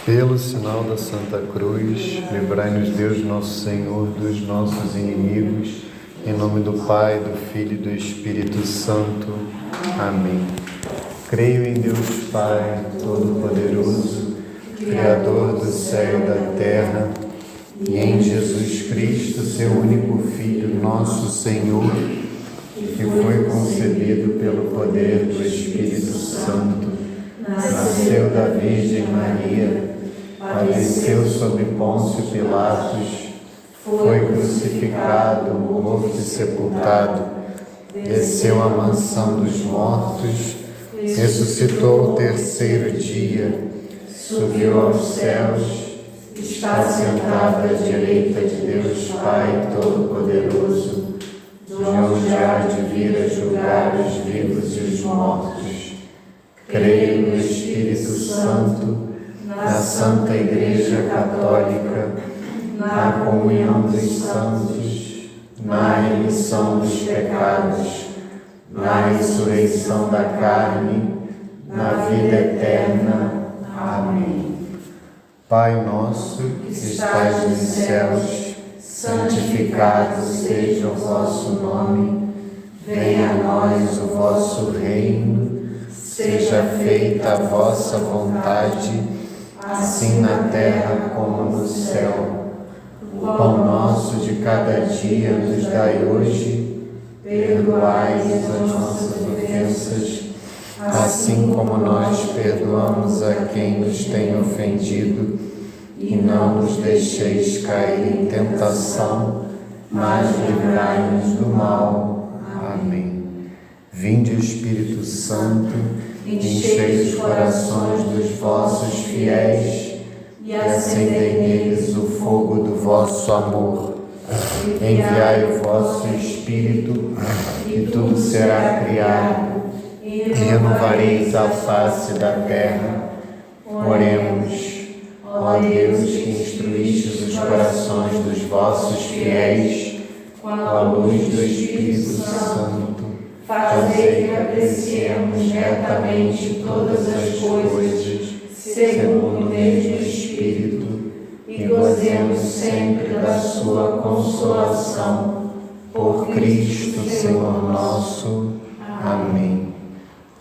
Pelo sinal da Santa Cruz, livrai-nos Deus nosso Senhor dos nossos inimigos, em nome do Pai, do Filho e do Espírito Santo. Amém. Creio em Deus Pai Todo-Poderoso, Criador do céu e da terra, e em Jesus Cristo, seu único Filho, nosso Senhor, que foi concebido pelo poder do Espírito Santo, nasceu da Virgem Maria, padeceu sob Pôncio Pilatos, foi crucificado, morto e sepultado, desceu à mansão dos mortos, ressuscitou ao terceiro dia, subiu aos céus, está sentado à direita de Deus Pai Todo-Poderoso, de onde há de vir a julgar os vivos e os mortos. Creio no Espírito Santo, na Santa Igreja Católica, na comunhão dos santos, na remissão dos pecados, na ressurreição da carne, na vida eterna. Amém. Pai nosso, que estais nos céus, santificado seja o vosso nome, venha a nós o vosso reino, seja feita a vossa vontade, assim na terra como no céu. O pão nosso de cada dia nos dai hoje, perdoai as nossas ofensas, assim como nós perdoamos a quem nos tem ofendido, e não nos deixeis cair em tentação, mas livrai-nos do mal. Amém. Vinde, Espírito Santo, enchei os corações dos vossos fiéis e acendei neles o fogo do vosso amor. Enviai o vosso Espírito e tudo será criado e renovareis a face da terra. Oremos. Ó Deus, que instruístes os corações dos vossos fiéis com a luz do Espírito Santo, fazei que apreciemos retamente todas as coisas, segundo o mesmo Espírito, e gozemos sempre da sua consolação. Por Cristo, Senhor nosso. Amém.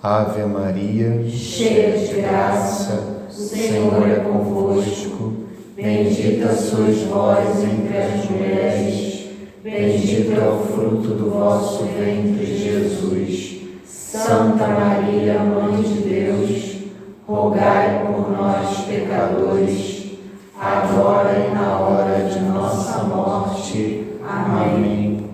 Ave Maria, cheia de graça, o Senhor é convosco. Bendita sois vós entre as mulheres, bendito é o fruto do vosso ventre, Jesus. Santa Maria, Mãe de Deus, rogai por nós, pecadores, agora e na hora de nossa morte. Amém.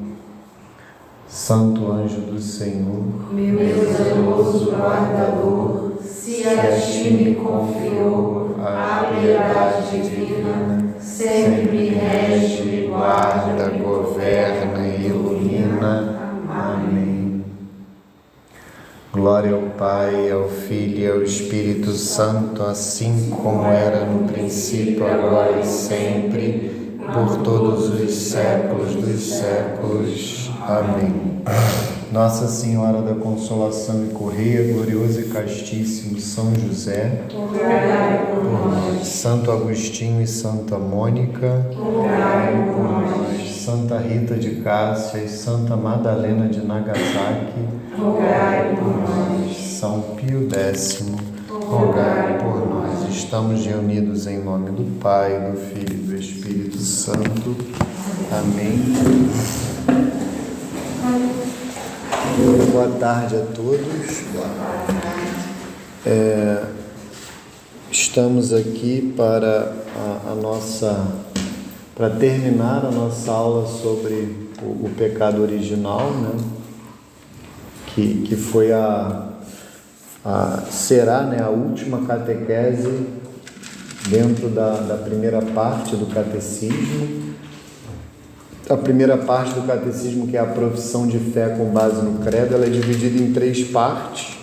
Santo anjo do Senhor, meu zeloso guardador, se a ti me confiou a piedade divina, sempre me rege, me guarda, governa e ilumina. Amém. Glória ao Pai, ao Filho e ao Espírito Santo, assim como era no princípio, agora e sempre, por todos os séculos dos séculos. Amém. Nossa Senhora da Consolação e Correia, glorioso e castíssimo São José, rogai por nós. Santo Agostinho e Santa Mônica, rogai por nós. Santa Rita de Cássia e Santa Madalena de Nagasaki, rogai por nós. São Pio X, rogai por nós. Estamos reunidos em nome do Pai, do Filho e do Espírito Santo. Amém. Boa tarde a todos. Estamos aqui para para terminar a nossa aula sobre o pecado original, né? Que foi será, né, a última catequese dentro da primeira parte do catecismo. A primeira parte do catecismo, que é a profissão de fé com base no credo, ela é dividida em 3 partes,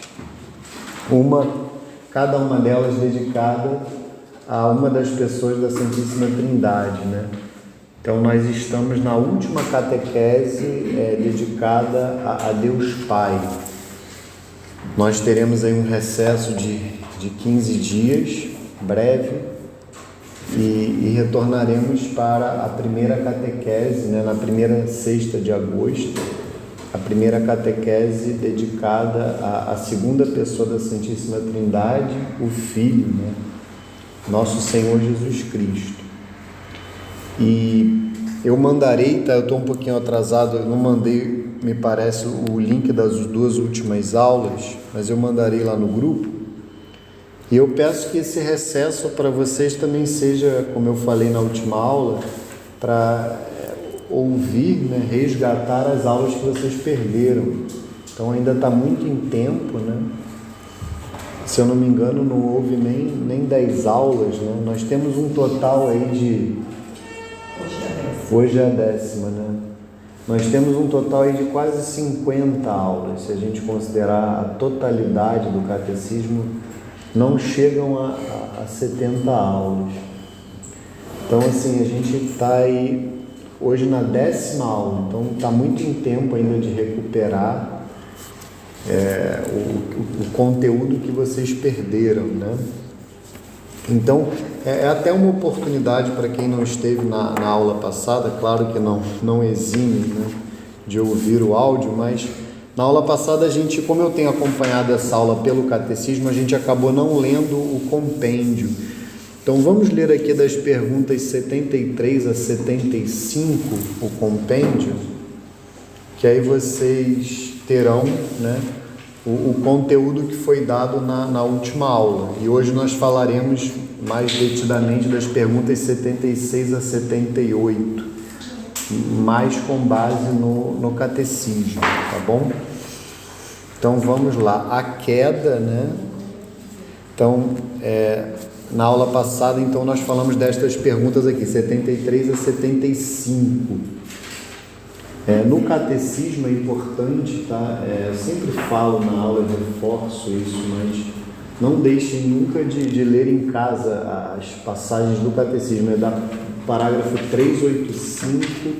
cada uma delas dedicada a uma das pessoas da Santíssima Trindade, né? Então nós estamos na última catequese dedicada a Deus Pai. Nós teremos aí um recesso de 15 dias, breve, e retornaremos para a primeira catequese, né, na primeira sexta de agosto, a primeira catequese dedicada à segunda pessoa da Santíssima Trindade, o Filho, né, nosso Senhor Jesus Cristo. E eu mandarei, tá? Eu estou um pouquinho atrasado, eu não mandei, me parece, o link das duas últimas aulas, mas eu mandarei lá no grupo. E eu peço que esse recesso para vocês também seja, como eu falei na última aula, para ouvir, né, resgatar as aulas que vocês perderam. Então ainda está muito em tempo, né? Se eu não me engano, não houve nem 10 aulas, né? Nós temos um total aí de... Hoje é a 10ª, né? Nós temos um total aí de quase 50 aulas, se a gente considerar a totalidade do catecismo, não chegam a 70 aulas. Então, assim, a gente está aí hoje na 10ª aula, então está muito em tempo ainda de recuperar o conteúdo que vocês perderam, né? Então, é até uma oportunidade para quem não esteve na aula passada, claro que não exime, né, de ouvir o áudio, mas na aula passada a gente, como eu tenho acompanhado essa aula pelo catecismo, a gente acabou não lendo o compêndio. Então vamos ler aqui das perguntas 73 a 75 o compêndio, que aí vocês terão, né, o conteúdo que foi dado na última aula. E hoje nós falaremos mais detidamente das perguntas 76 a 78, mais com base no catecismo, tá bom? Então vamos lá, a queda, né? Então, na aula passada, então, nós falamos destas perguntas aqui, 73 a 75. No catecismo é importante, tá? Eu sempre falo na aula, eu reforço isso, mas não deixem nunca de ler em casa as passagens do catecismo. É da parágrafo 385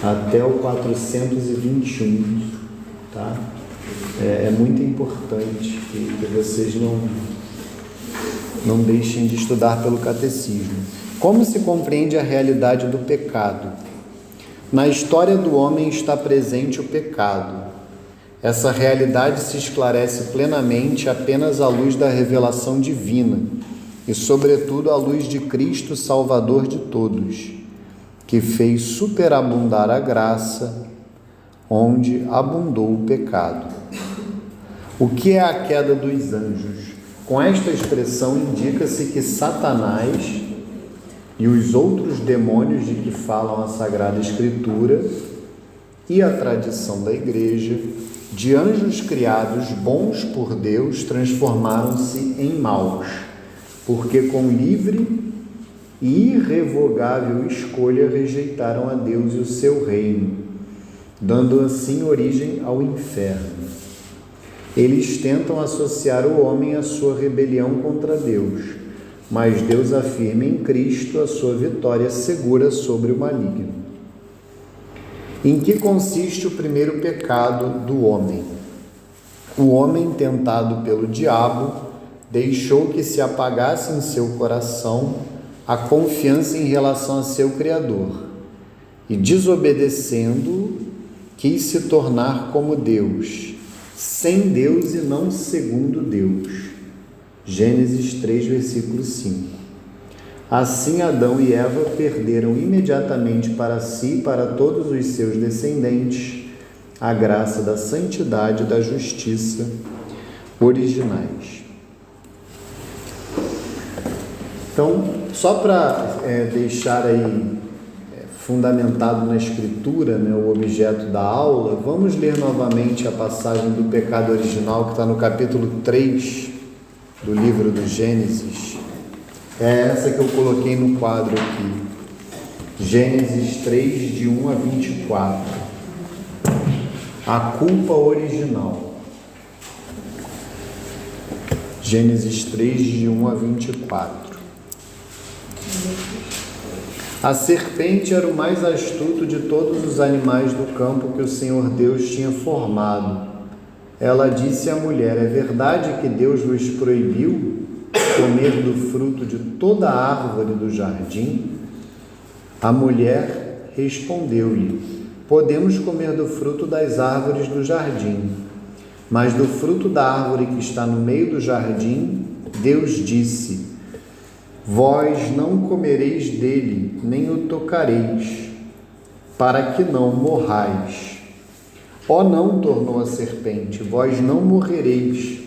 até o 421, tá? É muito importante que vocês não deixem de estudar pelo catecismo. Como se compreende a realidade do pecado? Na história do homem está presente o pecado. Essa realidade se esclarece plenamente apenas à luz da revelação divina e, sobretudo, à luz de Cristo, Salvador de todos, que fez superabundar a graça onde abundou o pecado. O que é a queda dos anjos? Com esta expressão indica-se que Satanás e os outros demônios de que falam a Sagrada Escritura e a tradição da Igreja, de anjos criados bons por Deus, transformaram-se em maus, porque com livre e irrevogável escolha rejeitaram a Deus e o seu reino, dando assim origem ao inferno. Eles tentam associar o homem à sua rebelião contra Deus, mas Deus afirma em Cristo a sua vitória segura sobre o maligno. Em que consiste o primeiro pecado do homem? O homem, tentado pelo diabo, deixou que se apagasse em seu coração a confiança em relação a seu Criador e, desobedecendo, quis se tornar como Deus, sem Deus e não segundo Deus. Gênesis 3, versículo 5. Assim, Adão e Eva perderam imediatamente para si e para todos os seus descendentes a graça da santidade e da justiça originais. Então, só para deixar aí fundamentado na Escritura, né, o objeto da aula, vamos ler novamente a passagem do pecado original que está no capítulo 3 do livro do Gênesis. É essa que eu coloquei no quadro aqui. Gênesis 3, de 1 a 24. A culpa original. Gênesis 3, de 1 a 24. A serpente era o mais astuto de todos os animais do campo que o Senhor Deus tinha formado. Ela disse à mulher: é verdade que Deus vos proibiu comer do fruto de toda a árvore do jardim? A mulher respondeu-lhe: podemos comer do fruto das árvores do jardim, mas do fruto da árvore que está no meio do jardim, Deus disse: vós não comereis dele, nem o tocareis, para que não morrais. Ó não, tornou a serpente, vós não morrereis,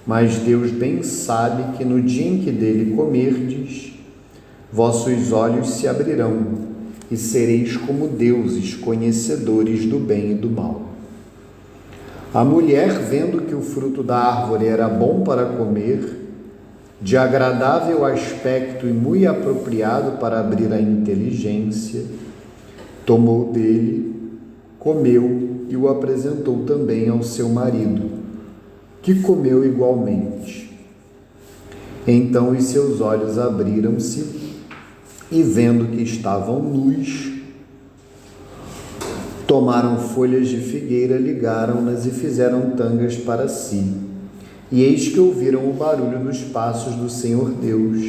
mas Deus bem sabe que no dia em que dele comerdes, vossos olhos se abrirão, e sereis como deuses, conhecedores do bem e do mal. A mulher, vendo que o fruto da árvore era bom para comer, de agradável aspecto e muito apropriado para abrir a inteligência, tomou dele, comeu e o apresentou também ao seu marido, que comeu igualmente. Então os seus olhos abriram-se e, vendo que estavam nus, tomaram folhas de figueira, ligaram-nas e fizeram tangas para si. E eis que ouviram o barulho dos passos do Senhor Deus,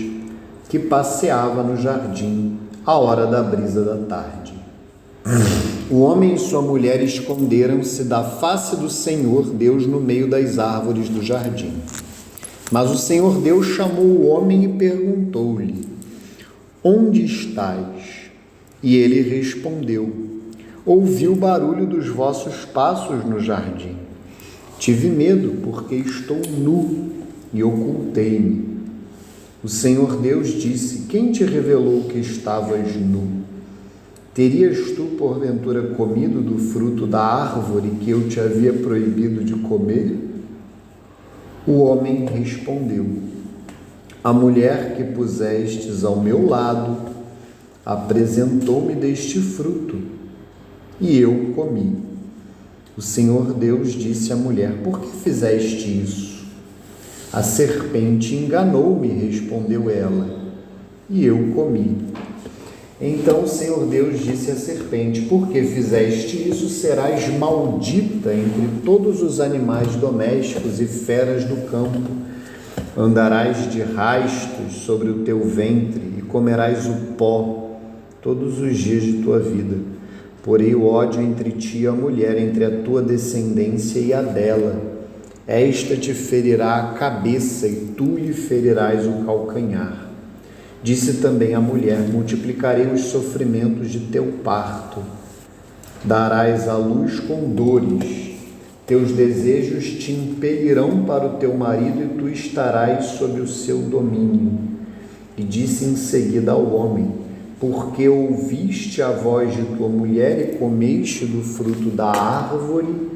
que passeava no jardim à hora da brisa da tarde. O homem e sua mulher esconderam-se da face do Senhor Deus no meio das árvores do jardim. Mas o Senhor Deus chamou o homem e perguntou-lhe: onde estás? E ele respondeu: ouvi o barulho dos vossos passos no jardim. Tive medo, porque estou nu e ocultei-me. O Senhor Deus disse: quem te revelou que estavas nu? Terias tu, porventura, comido do fruto da árvore que eu te havia proibido de comer? O homem respondeu: a mulher que pusestes ao meu lado apresentou-me deste fruto, e eu comi. O Senhor Deus disse à mulher: por que fizeste isso? A serpente enganou-me, respondeu ela, e eu comi. Então o Senhor Deus disse à serpente: por que fizeste isso? Serás maldita entre todos os animais domésticos e feras do campo. Andarás de rastos sobre o teu ventre e comerás o pó todos os dias de tua vida. Porém o ódio entre ti e a mulher, entre a tua descendência e a dela. Esta te ferirá a cabeça e tu lhe ferirás o calcanhar. Disse também a mulher: multiplicarei os sofrimentos de teu parto. Darás à luz com dores. Teus desejos te impelirão para o teu marido e tu estarás sob o seu domínio. E disse em seguida ao homem: porque ouviste a voz de tua mulher e comeste do fruto da árvore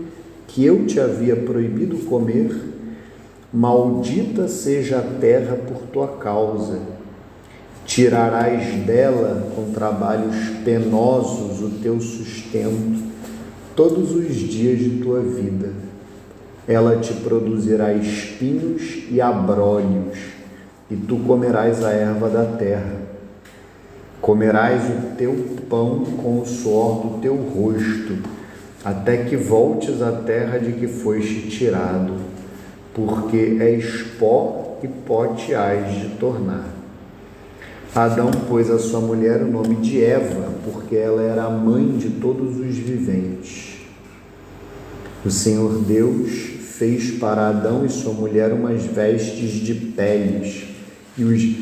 que eu te havia proibido comer, maldita seja a terra por tua causa. Tirarás dela com trabalhos penosos o teu sustento todos os dias de tua vida. Ela te produzirá espinhos e abrolhos, e tu comerás a erva da terra. Comerás o teu pão com o suor do teu rosto, até que voltes à terra de que foste tirado, porque és pó e pó te hás de tornar. Adão pôs à sua mulher o nome de Eva, porque ela era a mãe de todos os viventes. O Senhor Deus fez para Adão e sua mulher umas vestes de peles e os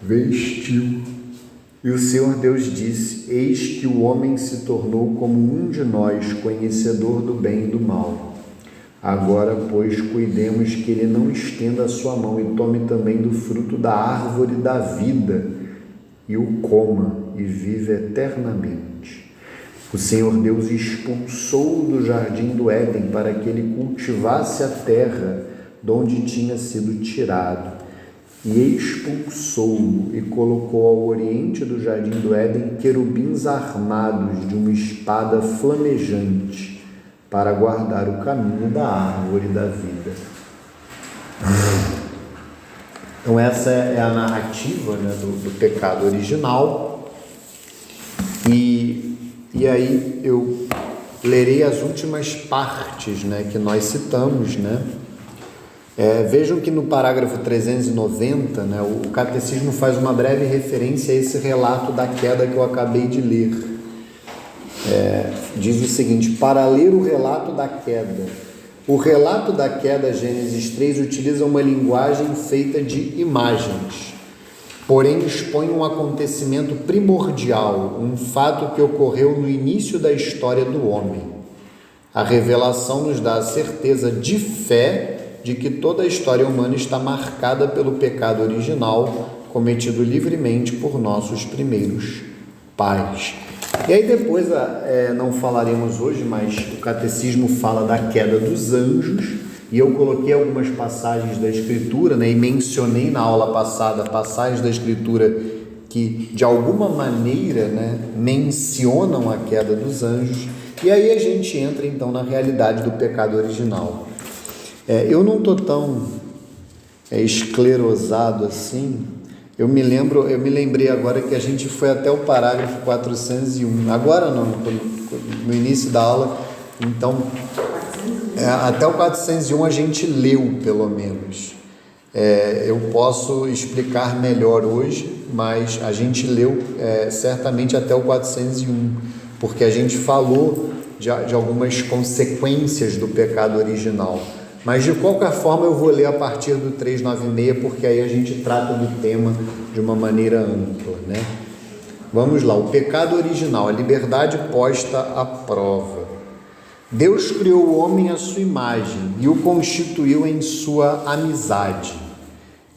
vestiu. E o Senhor Deus disse: eis que o homem se tornou como um de nós, conhecedor do bem e do mal. Agora, pois, cuidemos que ele não estenda a sua mão e tome também do fruto da árvore da vida e o coma e vive eternamente. O Senhor Deus expulsou-o do jardim do Éden para que ele cultivasse a terra de onde tinha sido tirado. E expulsou-o e colocou ao oriente do jardim do Éden querubins armados de uma espada flamejante para guardar o caminho da árvore da vida. Então essa é a narrativa, né, do pecado original. E aí eu lerei as últimas partes, né, que nós citamos, né? Vejam que no parágrafo 390, né, o Catecismo faz uma breve referência a esse relato da queda que eu acabei de ler. Diz o seguinte: para ler o relato da queda. O relato da queda, Gênesis 3, utiliza uma linguagem feita de imagens, porém expõe um acontecimento primordial, um fato que ocorreu no início da história do homem. A revelação nos dá a certeza de fé de que toda a história humana está marcada pelo pecado original cometido livremente por nossos primeiros pais. E aí depois, não falaremos hoje, mas o Catecismo fala da queda dos anjos, e eu coloquei algumas passagens da Escritura, né, e mencionei na aula passada passagens da Escritura que de alguma maneira, né, mencionam a queda dos anjos, e aí a gente entra então na realidade do pecado original. Eu não estou tão esclerosado assim. Eu me lembrei agora que a gente foi até o parágrafo 401. Agora não, no início da aula. Então, até o 401 a gente leu, pelo menos. Eu posso explicar melhor hoje, mas a gente leu certamente até o 401, porque a gente falou de algumas consequências do pecado original. Mas de qualquer forma eu vou ler a partir do 396, porque aí a gente trata do tema de uma maneira ampla, né? Vamos lá, o pecado original, a liberdade posta à prova. Deus criou o homem à sua imagem e o constituiu em sua amizade.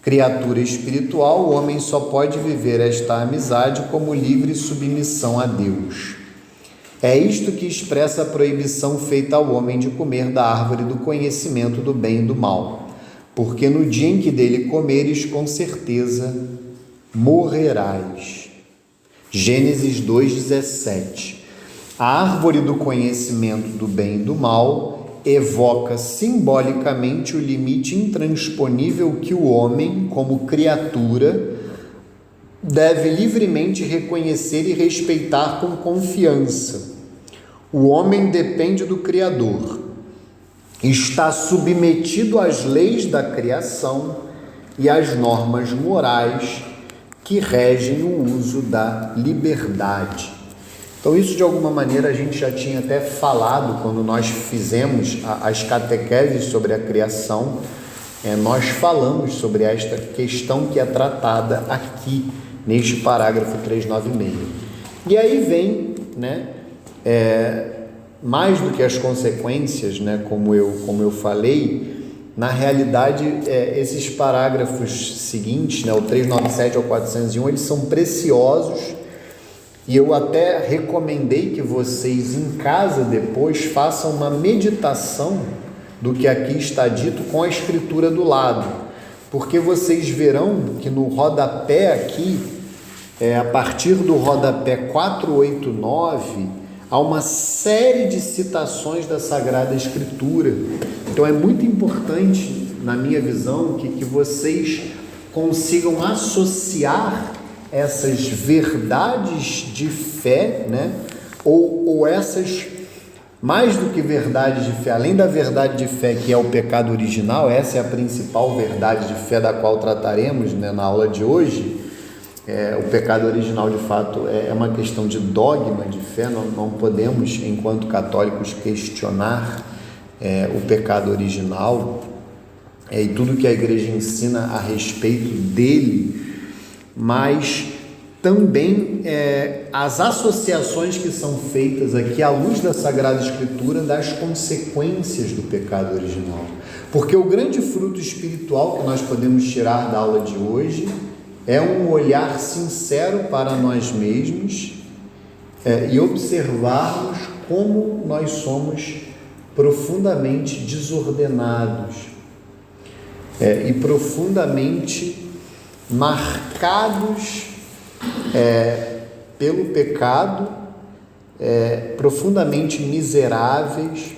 Criatura espiritual, o homem só pode viver esta amizade como livre submissão a Deus. É isto que expressa a proibição feita ao homem de comer da árvore do conhecimento do bem e do mal, porque no dia em que dele comeres, com certeza morrerás. Gênesis 2,17. A árvore do conhecimento do bem e do mal evoca simbolicamente o limite intransponível que o homem, como criatura, deve livremente reconhecer e respeitar com confiança. O homem depende do Criador, está submetido às leis da criação e às normas morais que regem o uso da liberdade. Então isso de alguma maneira a gente já tinha até falado quando nós fizemos as catequeses sobre a criação. Nós falamos sobre esta questão que é tratada aqui neste parágrafo 396. E aí vem, né, mais do que as consequências, né, como eu falei, na realidade, esses parágrafos seguintes, né, o 397 ao 401, eles são preciosos, e eu até recomendei que vocês em casa depois façam uma meditação do que aqui está dito com a escritura do lado, porque vocês verão que no rodapé aqui, a partir do rodapé 489, há uma série de citações da Sagrada Escritura. Então é muito importante, na minha visão, que vocês consigam associar essas verdades de fé, né? ou essas, mais do que verdades de fé, além da verdade de fé que é o pecado original, essa é a principal verdade de fé da qual trataremos, né, na aula de hoje. O pecado original, de fato, é uma questão de dogma de fé. Não podemos, enquanto católicos, questionar o pecado original e tudo que a Igreja ensina a respeito dele, mas também as associações que são feitas aqui à luz da Sagrada Escritura das consequências do pecado original. Porque o grande fruto espiritual que nós podemos tirar da aula de hoje é um olhar sincero para nós mesmos e observarmos como nós somos profundamente desordenados e profundamente marcados pelo pecado, profundamente miseráveis,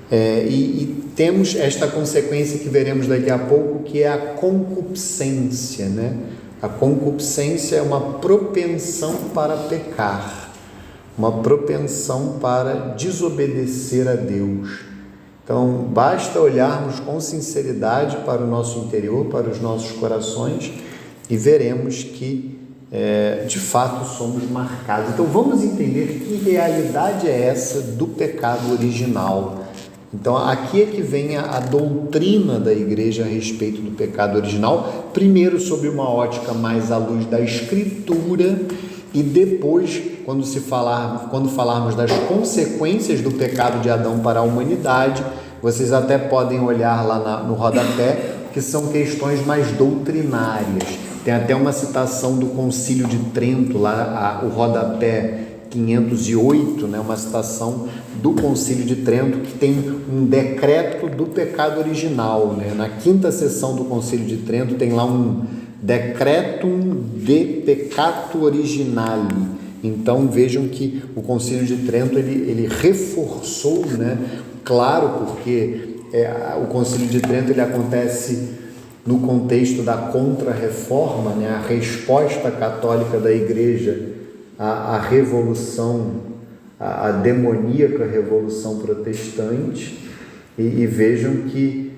e temos esta consequência que veremos daqui a pouco, que é a concupiscência, né? A concupiscência é uma propensão para pecar, uma propensão para desobedecer a Deus. Então, basta olharmos com sinceridade para o nosso interior, para os nossos corações, e veremos que, de fato, somos marcados. Então, vamos entender que realidade é essa do pecado original. Então, aqui é que vem a doutrina da Igreja a respeito do pecado original, primeiro sob uma ótica mais à luz da Escritura, e depois, quando falarmos das consequências do pecado de Adão para a humanidade, vocês até podem olhar lá no rodapé, que são questões mais doutrinárias. Tem até uma citação do Concílio de Trento, lá o rodapé 508, uma citação do Concílio de Trento, que tem um decreto do pecado original. Na quinta sessão do Concílio de Trento tem lá um Decretum de peccato originale. Então vejam que o Concílio de Trento ele reforçou, claro, porque o Concílio de Trento ele acontece no contexto da Contra-Reforma, a resposta católica da Igreja à revolução, à demoníaca revolução protestante, e vejam que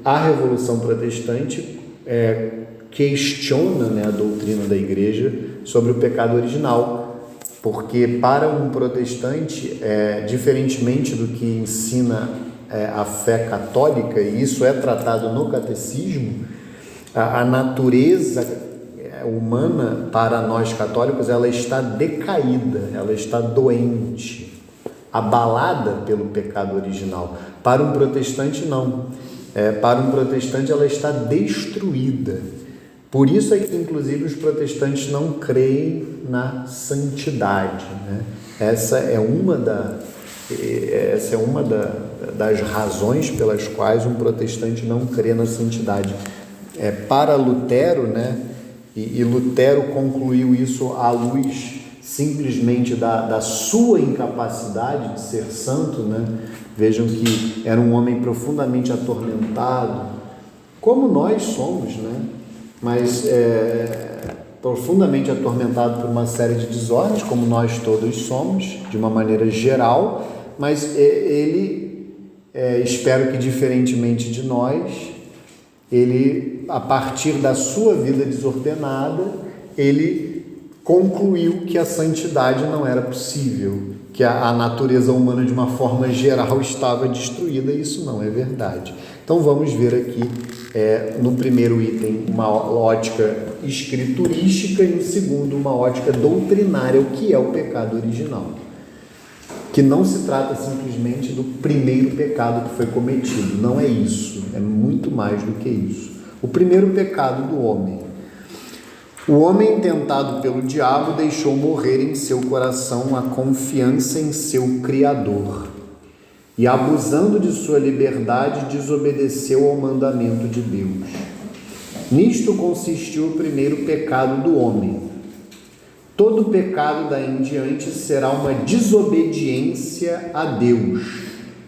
a Revolução Protestante questiona a doutrina da Igreja sobre o pecado original, porque para um protestante, diferentemente do que ensina a fé católica, e isso é tratado no catecismo, a natureza humana para nós católicos ela está decaída, ela está doente, abalada pelo pecado original. Para um protestante não. Para um protestante ela está destruída. Por isso é que inclusive os protestantes não creem na santidade. Essa é uma das razões pelas quais um protestante não crê na santidade. Para Lutero, e Lutero concluiu isso à luz simplesmente da sua incapacidade de ser santo, Vejam que era um homem profundamente atormentado, como nós somos, mas profundamente atormentado por uma série de desordens, como nós todos somos, de uma maneira geral, mas ele, espero que diferentemente de nós, ele, a partir da sua vida desordenada, ele concluiu que a santidade não era possível, que a natureza humana de uma forma geral estava destruída, e isso não é verdade. Então vamos ver aqui, no primeiro item, uma ótica escriturística, e no segundo, uma ótica doutrinária, o que é o pecado original. Que não se trata simplesmente do primeiro pecado que foi cometido, não é isso, é muito mais do que isso. O primeiro pecado do homem. O homem, tentado pelo diabo, deixou morrer em seu coração a confiança em seu Criador e, abusando de sua liberdade, desobedeceu ao mandamento de Deus. Nisto consistiu o primeiro pecado do homem. Todo pecado daí em diante será uma desobediência a Deus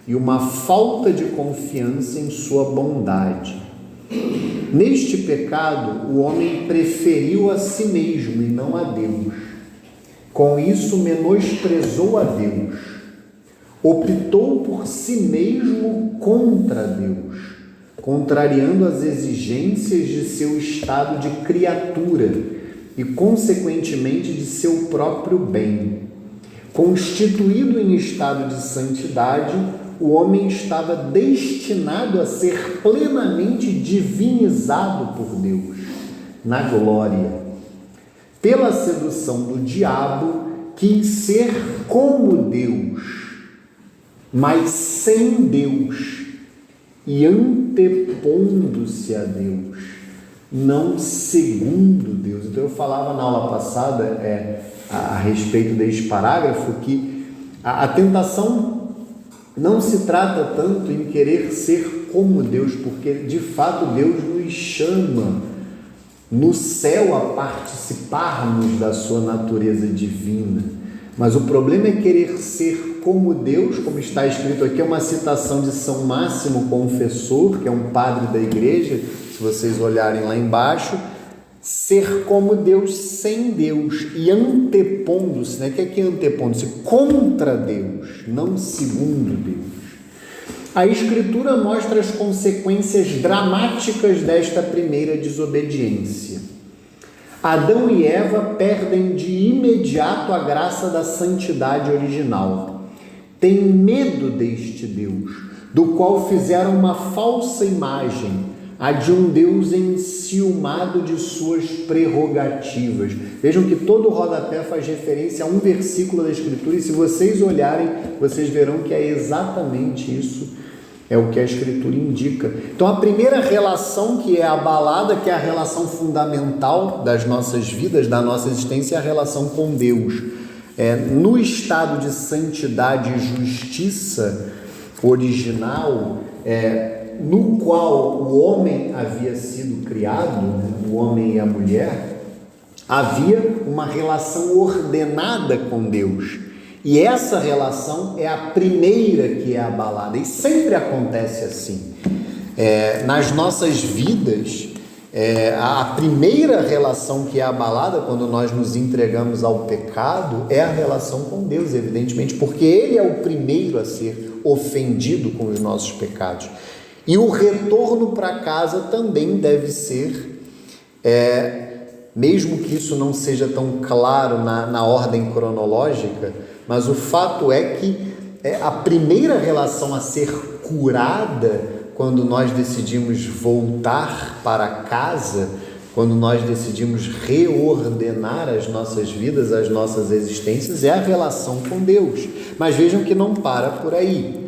e uma falta de confiança em sua bondade. Neste pecado, o homem preferiu a si mesmo e não a Deus. Com isso, menosprezou a Deus. Optou por si mesmo contra Deus, contrariando as exigências de seu estado de criatura e, consequentemente, de seu próprio bem. Constituído em estado de santidade, o homem estava destinado a ser plenamente divinizado por Deus, na glória. Pela sedução do diabo, quis ser como Deus, mas sem Deus e antepondo-se a Deus, não segundo Deus. Então eu falava na aula passada a respeito deste parágrafo que a tentação não se trata tanto em querer ser como Deus, porque de fato Deus nos chama no céu a participarmos da sua natureza divina. Mas o problema é querer ser como Deus, como está escrito aqui, é uma citação de São Máximo Confessor, que é um padre da igreja, se vocês olharem lá embaixo, ser como Deus sem Deus e antepondo-se, né? O que é antepondo-se? Contra Deus, não segundo Deus. A Escritura mostra as consequências dramáticas desta primeira desobediência. Adão e Eva perdem de imediato a graça da santidade original. Têm medo deste Deus, do qual fizeram uma falsa imagem, a de um Deus enciumado de suas prerrogativas. Vejam que todo o rodapé faz referência a um versículo da Escritura, e se vocês olharem, vocês verão que é exatamente isso, é o que a Escritura indica. Então, a primeira relação que é abalada, que é a relação fundamental das nossas vidas, da nossa existência, é a relação com Deus. No estado de santidade e justiça original, no qual o homem havia sido criado, o homem e a mulher, havia uma relação ordenada com Deus. E essa relação é a primeira que é abalada, e sempre acontece assim. Nas nossas vidas, a primeira relação que é abalada quando nós nos entregamos ao pecado é a relação com Deus, evidentemente, porque Ele é o primeiro a ser ofendido com os nossos pecados. E o retorno para casa também deve ser, mesmo que isso não seja tão claro na ordem cronológica, mas o fato é que a primeira relação a ser curada quando nós decidimos voltar para casa, quando nós decidimos reordenar as nossas vidas, as nossas existências, é a relação com Deus. Mas vejam que não para por aí.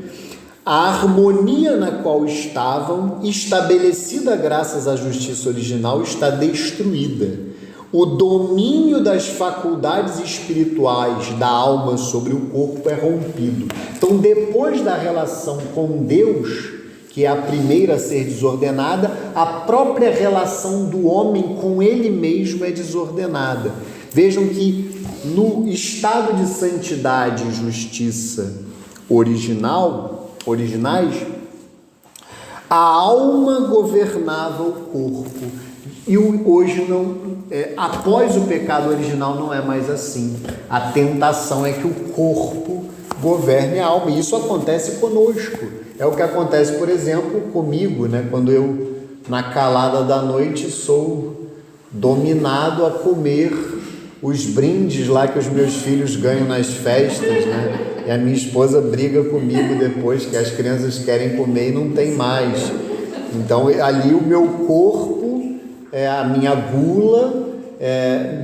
A harmonia na qual estavam, estabelecida graças à justiça original, está destruída. O domínio das faculdades espirituais da alma sobre o corpo é rompido. Então, depois da relação com Deus, que é a primeira a ser desordenada, a própria relação do homem com ele mesmo é desordenada. Vejam que no estado de santidade e justiça originais, a alma governava o corpo. E hoje após o pecado original não é mais assim. A tentação é que o corpo governe a alma, e isso acontece conosco. É o que acontece, por exemplo, comigo, né? Quando eu, na calada da noite, sou dominado a comer os brindes lá que os meus filhos ganham nas festas, né? E a minha esposa briga comigo depois que as crianças querem comer e não tem mais. Então, ali o meu corpo, a minha gula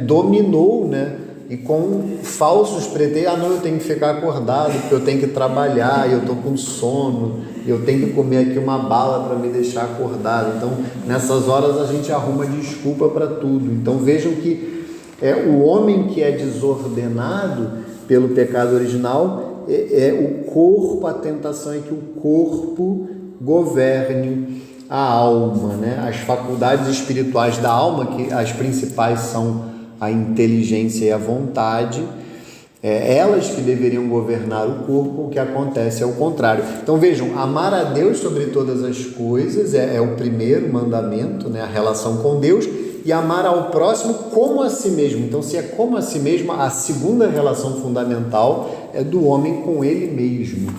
dominou, né? E com falsos pretextos, não, eu tenho que ficar acordado, porque eu tenho que trabalhar, eu estou com sono, eu tenho que comer aqui uma bala para me deixar acordado. Então, nessas horas a gente arruma desculpa para tudo. Então, vejam que o homem que é desordenado pelo pecado original, o corpo, a tentação é que o corpo governe a alma, né? As faculdades espirituais da alma, que as principais são a inteligência e a vontade, elas que deveriam governar o corpo. O que acontece é o contrário. Então vejam, amar a Deus sobre todas as coisas é o primeiro mandamento, né? A relação com Deus, e amar ao próximo como a si mesmo. Então, se é como a si mesmo, a segunda relação fundamental é do homem com ele mesmo.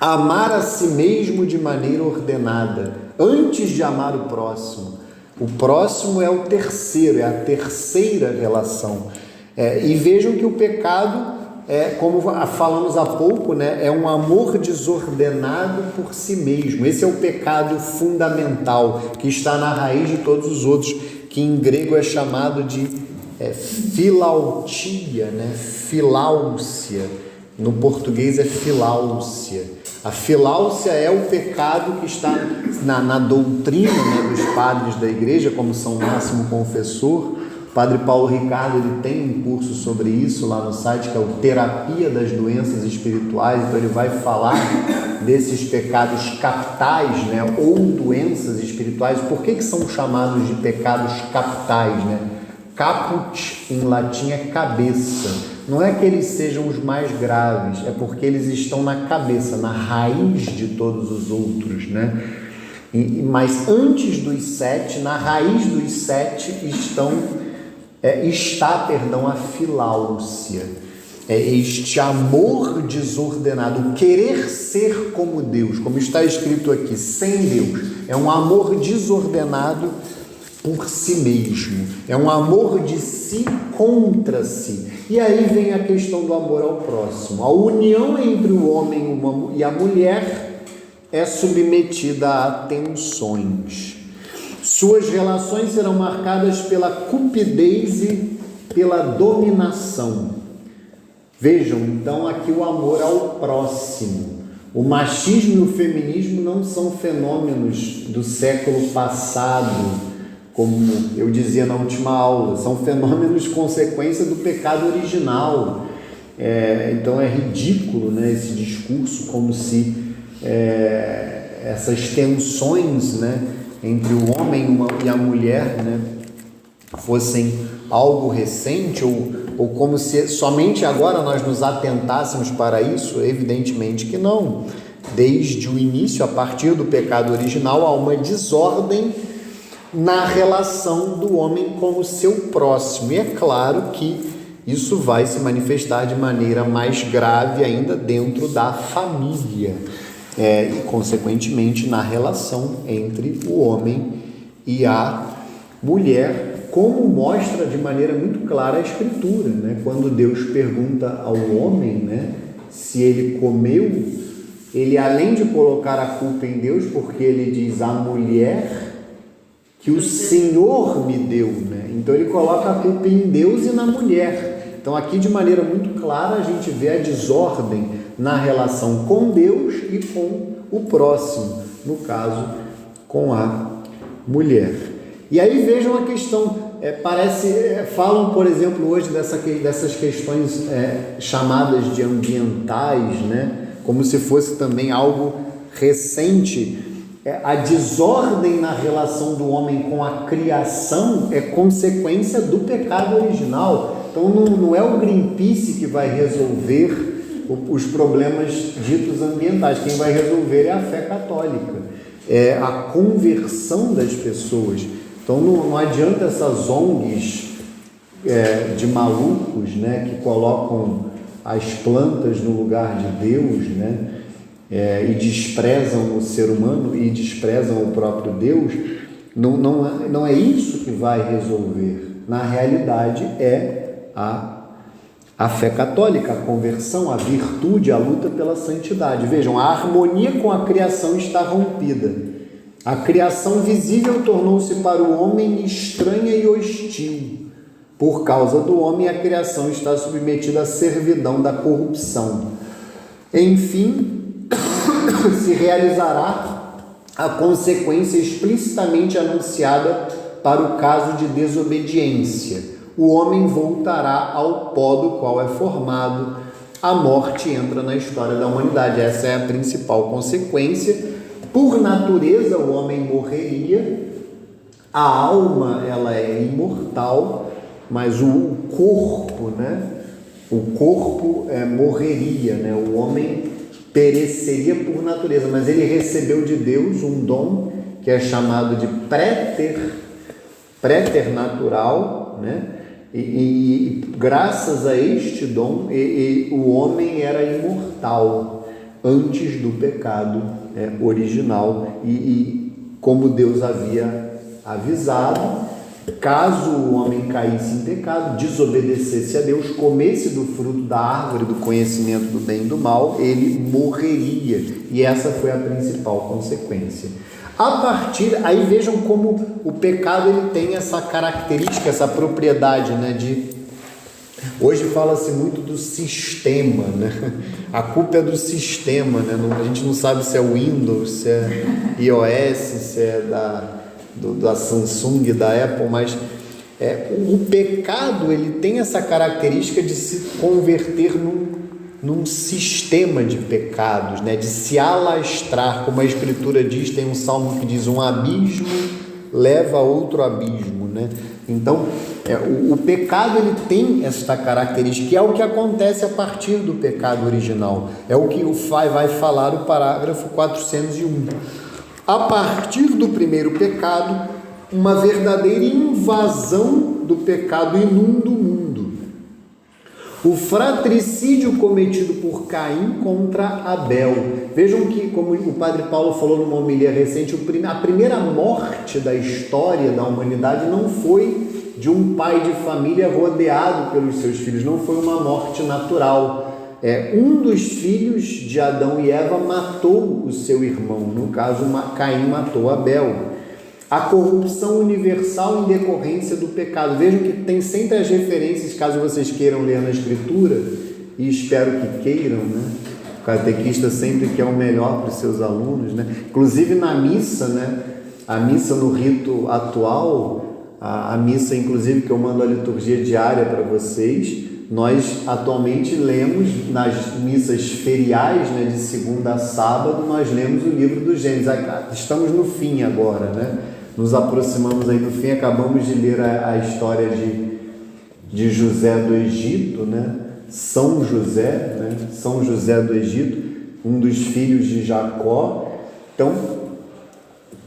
Amar a si mesmo de maneira ordenada, antes de amar o próximo. O próximo é o terceiro, é a terceira relação. E vejam que o pecado, como falamos há pouco, né, é um amor desordenado por si mesmo. Esse é o pecado fundamental, que está na raiz de todos os outros, que em grego é chamado de filautia, né? Filáusia. No português é filáusia. A filáusia é o pecado que está na doutrina, né, dos padres da igreja, como São Máximo Confessor. O padre Paulo Ricardo, ele tem um curso sobre isso lá no site, que é o Terapia das Doenças Espirituais. Então ele vai falar desses pecados capitais, né, ou doenças espirituais. Por que são chamados de pecados capitais, né? Caput em latim é cabeça. Não é que eles sejam os mais graves, é porque eles estão na cabeça, na raiz de todos os outros, né? Mas antes dos 7, na raiz dos 7, está a filáusia. Este amor desordenado, o querer ser como Deus, como está escrito aqui, sem Deus. É um amor desordenado por si mesmo. É um amor de si contra si. E aí vem a questão do amor ao próximo. A união entre o homem e a mulher é submetida a tensões. Suas relações serão marcadas pela cupidez e pela dominação. Vejam, então, aqui o amor ao próximo. O machismo e o feminismo não são fenômenos do século passado, como eu dizia na última aula, são fenômenos consequência do pecado original. Então é ridículo, né, esse discurso, como se essas tensões, né, entre o homem e a mulher, né, fossem algo recente, ou como se somente agora nós nos atentássemos para isso. Evidentemente que não. Desde o início, a partir do pecado original, há uma desordem na relação do homem com o seu próximo. E é claro que isso vai se manifestar de maneira mais grave ainda dentro da família, e consequentemente na relação entre o homem e a mulher, como mostra de maneira muito clara a Escritura, né? Quando Deus pergunta ao homem, né, se ele comeu, ele, além de colocar a culpa em Deus, porque ele diz a mulher que o Senhor me deu, né? Então ele coloca a culpa em Deus e na mulher. Então aqui de maneira muito clara a gente vê a desordem na relação com Deus e com o próximo, no caso com a mulher. E aí vejam a questão, falam, por exemplo, hoje dessas questões chamadas de ambientais, né? Como se fosse também algo recente. A desordem na relação do homem com a criação é consequência do pecado original. Então não é o Greenpeace que vai resolver os problemas ditos ambientais. Quem vai resolver é a fé católica, é a conversão das pessoas. Então não adianta essas ONGs de malucos, né, que colocam as plantas no lugar de Deus, né, e desprezam o ser humano e desprezam o próprio Deus. Não é isso que vai resolver. Na realidade é a fé católica, a conversão, a virtude, a luta pela santidade. Vejam, a harmonia com a criação está rompida. A criação visível tornou-se para o homem estranha e hostil. Por causa do homem, a criação está submetida à servidão da corrupção. Enfim, se realizará a consequência explicitamente anunciada para o caso de desobediência. O homem voltará ao pó do qual é formado. A morte entra na história da humanidade. Essa é a principal consequência. Por natureza, o homem morreria. A alma, ela é imortal, mas o corpo, né? O corpo morreria, né? O homem pereceria por natureza, mas ele recebeu de Deus um dom que é chamado de préternatural, né? E graças a este dom, o homem era imortal antes do pecado original. E como Deus havia avisado, caso o homem caísse em pecado, desobedecesse a Deus, comesse do fruto da árvore do conhecimento do bem e do mal, ele morreria. E essa foi a principal consequência. Aí vejam como o pecado ele tem essa característica, essa propriedade, né, hoje fala-se muito do sistema, né? A culpa é do sistema, né? A gente não sabe se é Windows, se é iOS, se é da Samsung, da Apple, mas o pecado ele tem essa característica de se converter num sistema de pecados, né? De se alastrar, como a Escritura diz, tem um salmo que diz: um abismo leva a outro abismo, né? Então, o pecado ele tem esta característica, que é o que acontece a partir do pecado original. É o que vai falar o parágrafo 401. a partir do primeiro pecado, uma verdadeira invasão do pecado inunda o mundo. O fratricídio cometido por Caim contra Abel. Vejam que, como o Padre Paulo falou numa homilia recente, a primeira morte da história da humanidade não foi de um pai de família rodeado pelos seus filhos, não foi uma morte natural. Um dos filhos de Adão e Eva matou o seu irmão, no caso Caim matou Abel. A corrupção universal em decorrência do pecado. Vejam que tem sempre as referências, caso vocês queiram ler na Escritura, e espero que queiram, né? O catequista sempre quer o melhor para os seus alunos, né? Inclusive na missa, né? A missa no rito atual, a missa inclusive que eu mando a liturgia diária para vocês, nós atualmente lemos nas missas feriais, né, de segunda a sábado, nós lemos o livro do Gênesis. Estamos no fim agora, né? Nos aproximamos aí do fim, acabamos de ler a história de José do Egito, né? São José, né? São José do Egito, um dos filhos de Jacó. Então,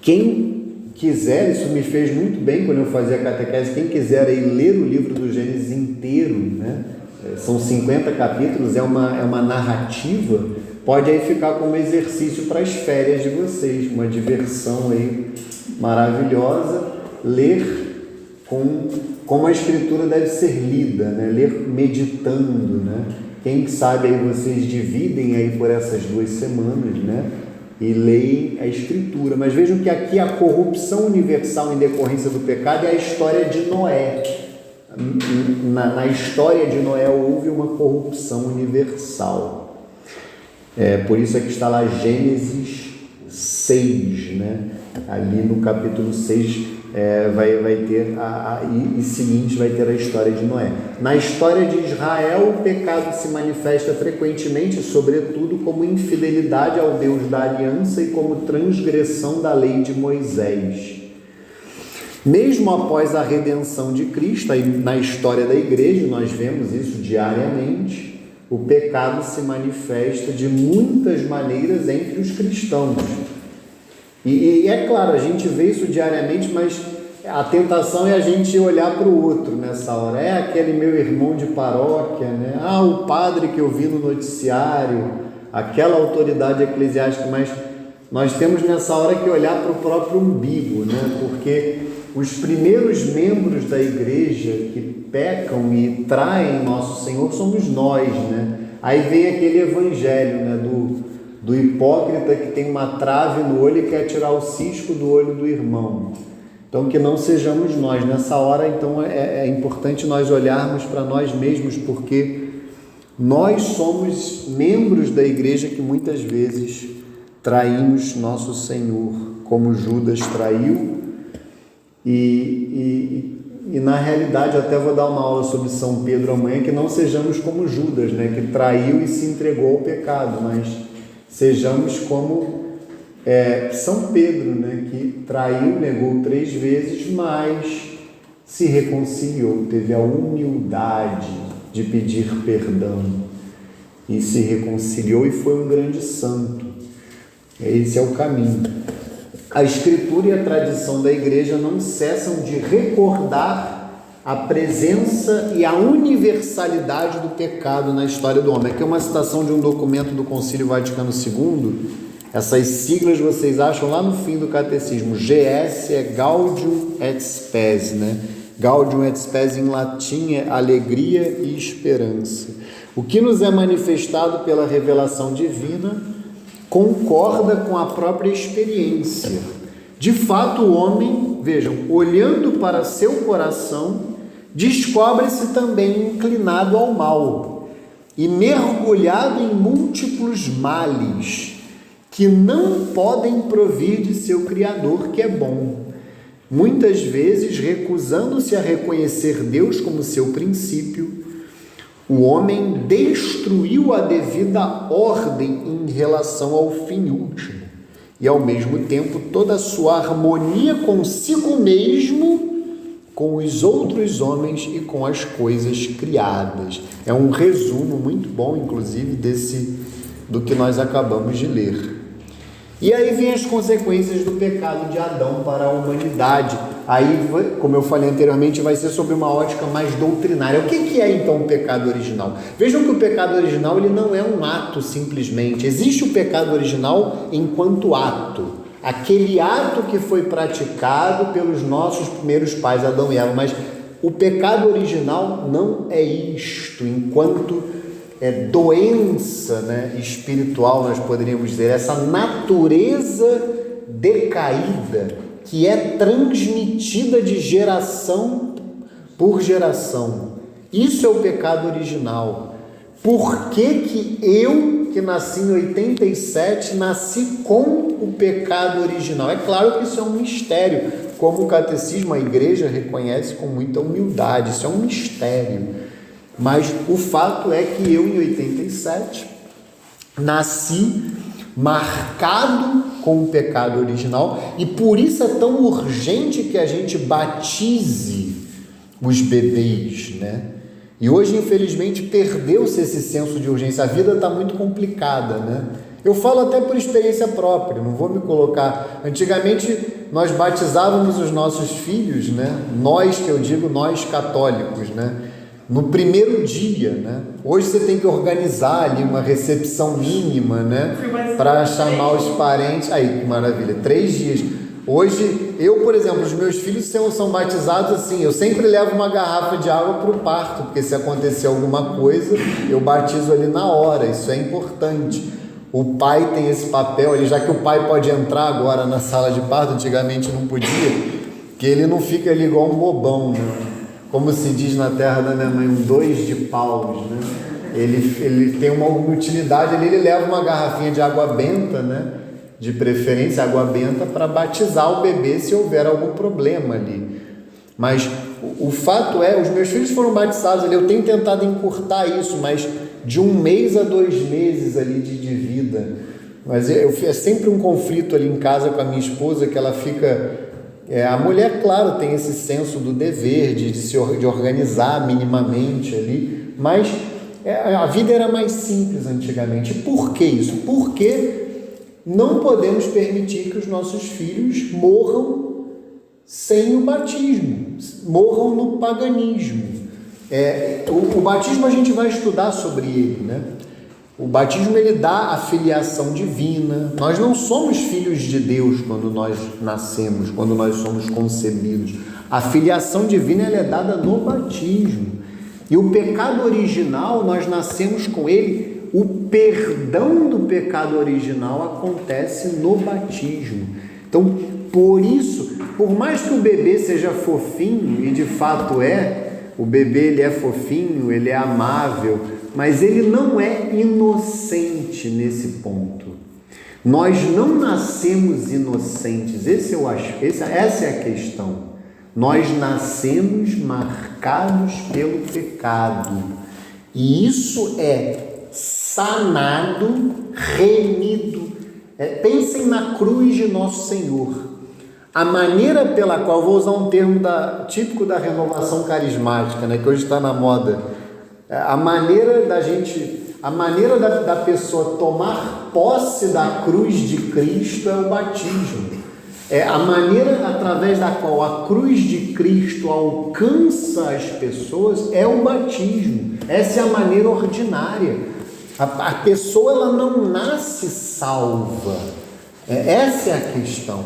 quem quiser, isso me fez muito bem quando eu fazia a catequese, quem quiser aí ler o livro do Gênesis inteiro, né? São 50 capítulos, é uma narrativa, pode aí ficar como exercício para as férias de vocês, uma diversão aí maravilhosa, ler como a Escritura deve ser lida, né? Ler meditando, né? Quem sabe aí vocês dividem aí por essas 2 semanas, né? E leem a Escritura. Mas vejam que aqui a corrupção universal em decorrência do pecado é a história de Noé. Na história de Noé houve uma corrupção universal. Por isso é que está lá Gênesis 6, né? Ali no capítulo 6 vai ter e seguinte vai ter a história de Noé. Na história de Israel, o pecado se manifesta frequentemente, sobretudo como infidelidade ao Deus da aliança e como transgressão da lei de Moisés. Mesmo após a redenção de Cristo, aí na história da igreja, nós vemos isso diariamente, o pecado se manifesta de muitas maneiras entre os cristãos. E é claro, a gente vê isso diariamente, mas a tentação é a gente olhar para o outro nessa hora. É aquele meu irmão de paróquia, né? O padre que eu vi no noticiário, aquela autoridade eclesiástica, mas nós temos nessa hora que olhar para o próprio umbigo, né? Porque os primeiros membros da igreja que pecam e traem nosso Senhor somos nós, né? Aí vem aquele evangelho, né, do hipócrita que tem uma trave no olho e quer tirar o cisco do olho do irmão. Então, que não sejamos nós. Nessa hora, então, é importante nós olharmos para nós mesmos, porque nós somos membros da igreja que muitas vezes traímos nosso Senhor, como Judas traiu. E na realidade, eu até vou dar uma aula sobre São Pedro amanhã, que não sejamos como Judas, né, que traiu e se entregou ao pecado, mas sejamos como São Pedro, né, que traiu, negou 3 vezes, mas se reconciliou, teve a humildade de pedir perdão e se reconciliou e foi um grande santo. Esse é o caminho. A Escritura e a tradição da igreja não cessam de recordar a presença e a universalidade do pecado na história do homem. Aqui é uma citação de um documento do Concílio Vaticano II. Essas siglas vocês acham lá no fim do catecismo. GS é Gaudium et Spes, né? Gaudium et Spes em latim é alegria e esperança. O que nos é manifestado pela revelação divina concorda com a própria experiência. De fato, o homem, vejam, olhando para seu coração, descobre-se também inclinado ao mal e mergulhado em múltiplos males que não podem provir de seu Criador, que é bom. Muitas vezes, recusando-se a reconhecer Deus como seu princípio, o homem destruiu a devida ordem em relação ao fim último e, ao mesmo tempo, toda a sua harmonia consigo mesmo, com os outros homens e com as coisas criadas. É um resumo muito bom, inclusive, do que nós acabamos de ler. E aí vem as consequências do pecado de Adão para a humanidade. Aí, como eu falei anteriormente, vai ser sobre uma ótica mais doutrinária. O que é então o pecado original? Vejam que o pecado original ele não é um ato simplesmente. Existe o pecado original enquanto ato. Aquele ato que foi praticado pelos nossos primeiros pais, Adão e Eva. Mas o pecado original não é isto, enquanto doença, né, espiritual, nós poderíamos dizer, essa natureza decaída que é transmitida de geração por geração. Isso é o pecado original. Por que eu, que nasci em 87, nasci com o pecado original? É claro que isso é um mistério, como o catecismo, a igreja reconhece com muita humildade, isso é um mistério. Mas o fato é que eu, em 87, nasci marcado com o pecado original e por isso é tão urgente que a gente batize os bebês, né? E hoje, infelizmente, perdeu-se esse senso de urgência. A vida está muito complicada, né? Eu falo até por experiência própria, não vou me colocar... Antigamente, nós batizávamos os nossos filhos, né? Nós, que eu digo, nós católicos, né? No primeiro dia, né? Hoje você tem que organizar ali uma recepção mínima, né? Para chamar os parentes. Aí, que maravilha, 3 dias. Hoje, eu, por exemplo, os meus filhos são batizados assim, eu sempre levo uma garrafa de água para o parto, porque se acontecer alguma coisa, eu batizo ali na hora, isso é importante. O pai tem esse papel ali, já que o pai pode entrar agora na sala de parto, antigamente não podia, que ele não fica ali igual um bobão, né? Como se diz na terra da minha mãe, um 2 de paus, né? Ele tem uma utilidade ali, ele leva uma garrafinha de água benta, né? De preferência água benta, para batizar o bebê se houver algum problema ali. Mas o fato é, os meus filhos foram batizados ali, eu tenho tentado encurtar isso, mas de 1 mês a 2 meses ali de vida. Mas é sempre um conflito ali em casa com a minha esposa, que ela fica... a mulher, claro, tem esse senso do dever, de organizar minimamente ali, mas a vida era mais simples antigamente. Por que isso? Porque não podemos permitir que os nossos filhos morram sem o batismo, morram no paganismo. O batismo a gente vai estudar sobre ele, né? O batismo ele dá a filiação divina. Nós não somos filhos de Deus quando nós nascemos, quando nós somos concebidos. A filiação divina ela é dada no batismo. E o pecado original, nós nascemos com ele. O perdão do pecado original acontece no batismo. Então, por isso, por mais que o bebê seja fofinho, e de fato o bebê ele é fofinho, ele é amável, mas ele não é inocente nesse ponto. Nós não nascemos inocentes, essa é a questão. Nós nascemos marcados pelo pecado, e isso é sanado, remido. Pensem na cruz de Nosso Senhor. A maneira pela qual, vou usar um termo típico da renovação carismática, né, que hoje está na moda, a maneira da pessoa tomar posse da cruz de Cristo é o batismo. A maneira através da qual a cruz de Cristo alcança as pessoas é o batismo. Essa é a maneira ordinária. A pessoa ela não nasce salva. Essa é a questão.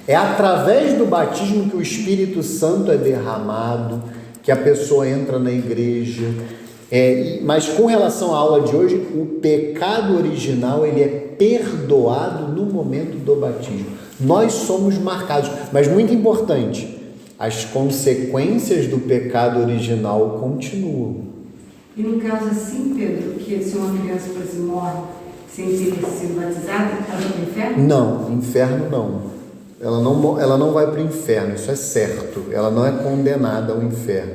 É através do batismo que o Espírito Santo é derramado, que a pessoa entra na igreja. Mas com relação à aula de hoje, o pecado original ele é perdoado no momento do batismo. Nós somos marcados, mas muito importante, as consequências do pecado original continuam. E no caso assim, Pedro, que se uma criança, por exemplo, morre sem ter sido batizada, ela vai para o inferno? Não, inferno não. Ela não vai para o inferno, isso é certo. Ela não é condenada ao inferno.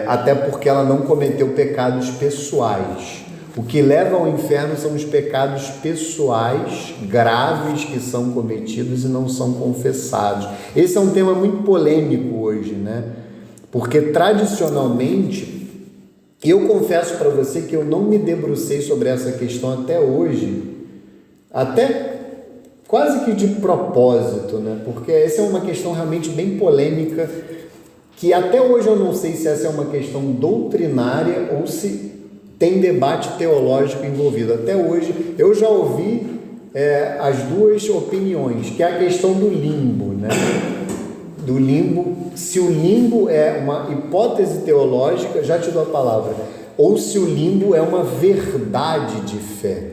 Até porque ela não cometeu pecados pessoais. O que leva ao inferno são os pecados pessoais graves que são cometidos e não são confessados. Esse é um tema muito polêmico hoje, né? Porque tradicionalmente, eu confesso para você que eu não me debrucei sobre essa questão até hoje, até quase que de propósito, né? Porque essa é uma questão realmente bem polêmica, que até hoje eu não sei se essa é uma questão doutrinária ou se tem debate teológico envolvido. Até hoje eu já ouvi as duas opiniões, que é a questão do limbo, né? Do limbo, se o limbo é uma hipótese teológica, já te dou a palavra, ou se o limbo é uma verdade de fé.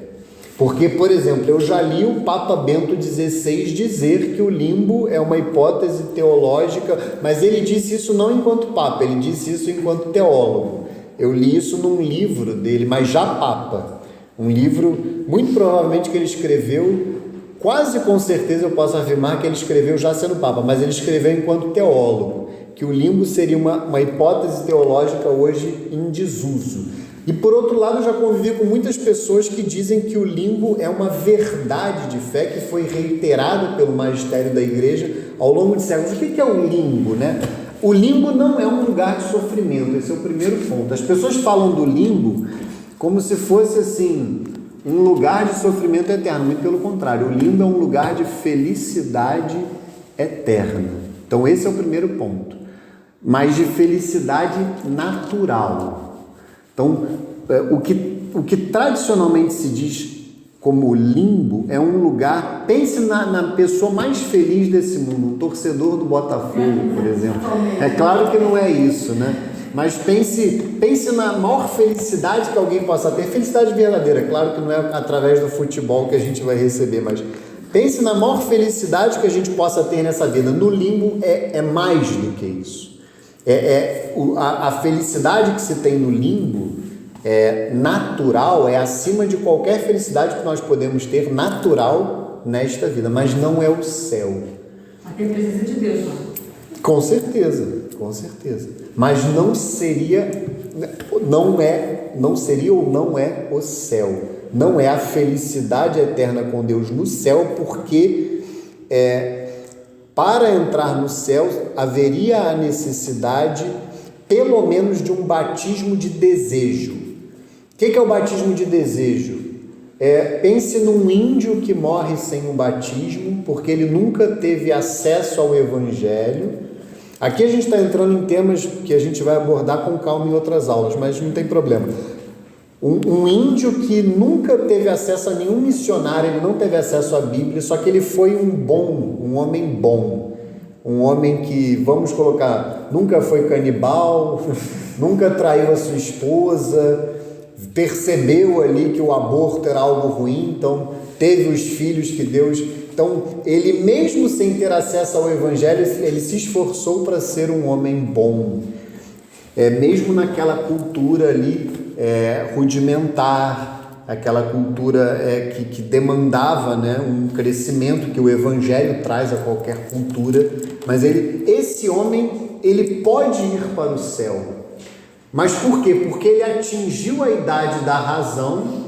Porque, por exemplo, eu já li o Papa Bento XVI dizer que o limbo é uma hipótese teológica, mas ele disse isso não enquanto Papa, ele disse isso enquanto teólogo. Eu li isso num livro dele, mas já Papa. Um livro, muito provavelmente que ele escreveu, quase com certeza eu posso afirmar que ele escreveu já sendo Papa, mas ele escreveu enquanto teólogo, que o limbo seria uma hipótese teológica hoje em desuso. E por outro lado, eu já convivi com muitas pessoas que dizem que o limbo é uma verdade de fé que foi reiterada pelo magistério da igreja ao longo de séculos. O que é o limbo, né? O limbo não é um lugar de sofrimento, esse é o primeiro ponto. As pessoas falam do limbo como se fosse assim, um lugar de sofrimento eterno, muito pelo contrário. O limbo é um lugar de felicidade eterna. Então esse é o primeiro ponto, mas de felicidade natural. Então, o que tradicionalmente se diz como limbo é um lugar, pense na pessoa mais feliz desse mundo, um torcedor do Botafogo, por exemplo. É claro que não é isso, né? Mas pense na maior felicidade que alguém possa ter, felicidade verdadeira, claro que não é através do futebol que a gente vai receber, mas pense na maior felicidade que a gente possa ter nessa vida. No limbo é mais do que isso. A felicidade que se tem no limbo natural, é acima de qualquer felicidade que nós podemos ter natural nesta vida, mas não é o céu. Mas tem presença de Deus lá. Com certeza, mas não seria ou não é o céu, não é a felicidade eterna com Deus no céu, porque para entrar no céu haveria a necessidade pelo menos de um batismo de desejo. O que é o batismo de desejo? Pense num índio que morre sem um batismo, porque ele nunca teve acesso ao Evangelho. Aqui a gente está entrando em temas que a gente vai abordar com calma em outras aulas, mas não tem problema. Um índio que nunca teve acesso a nenhum missionário, ele não teve acesso à Bíblia, só que ele foi um homem bom, um homem que, vamos colocar, nunca foi canibal, nunca traiu a sua esposa, percebeu ali que o aborto era algo ruim, então teve os filhos que Deus... Então, ele mesmo sem ter acesso ao Evangelho, ele se esforçou para ser um homem bom. Mesmo naquela cultura ali rudimentar, aquela cultura que demandava, né, um crescimento que o Evangelho traz a qualquer cultura, mas esse homem, ele pode ir para o céu. Mas por quê? Porque ele atingiu a idade da razão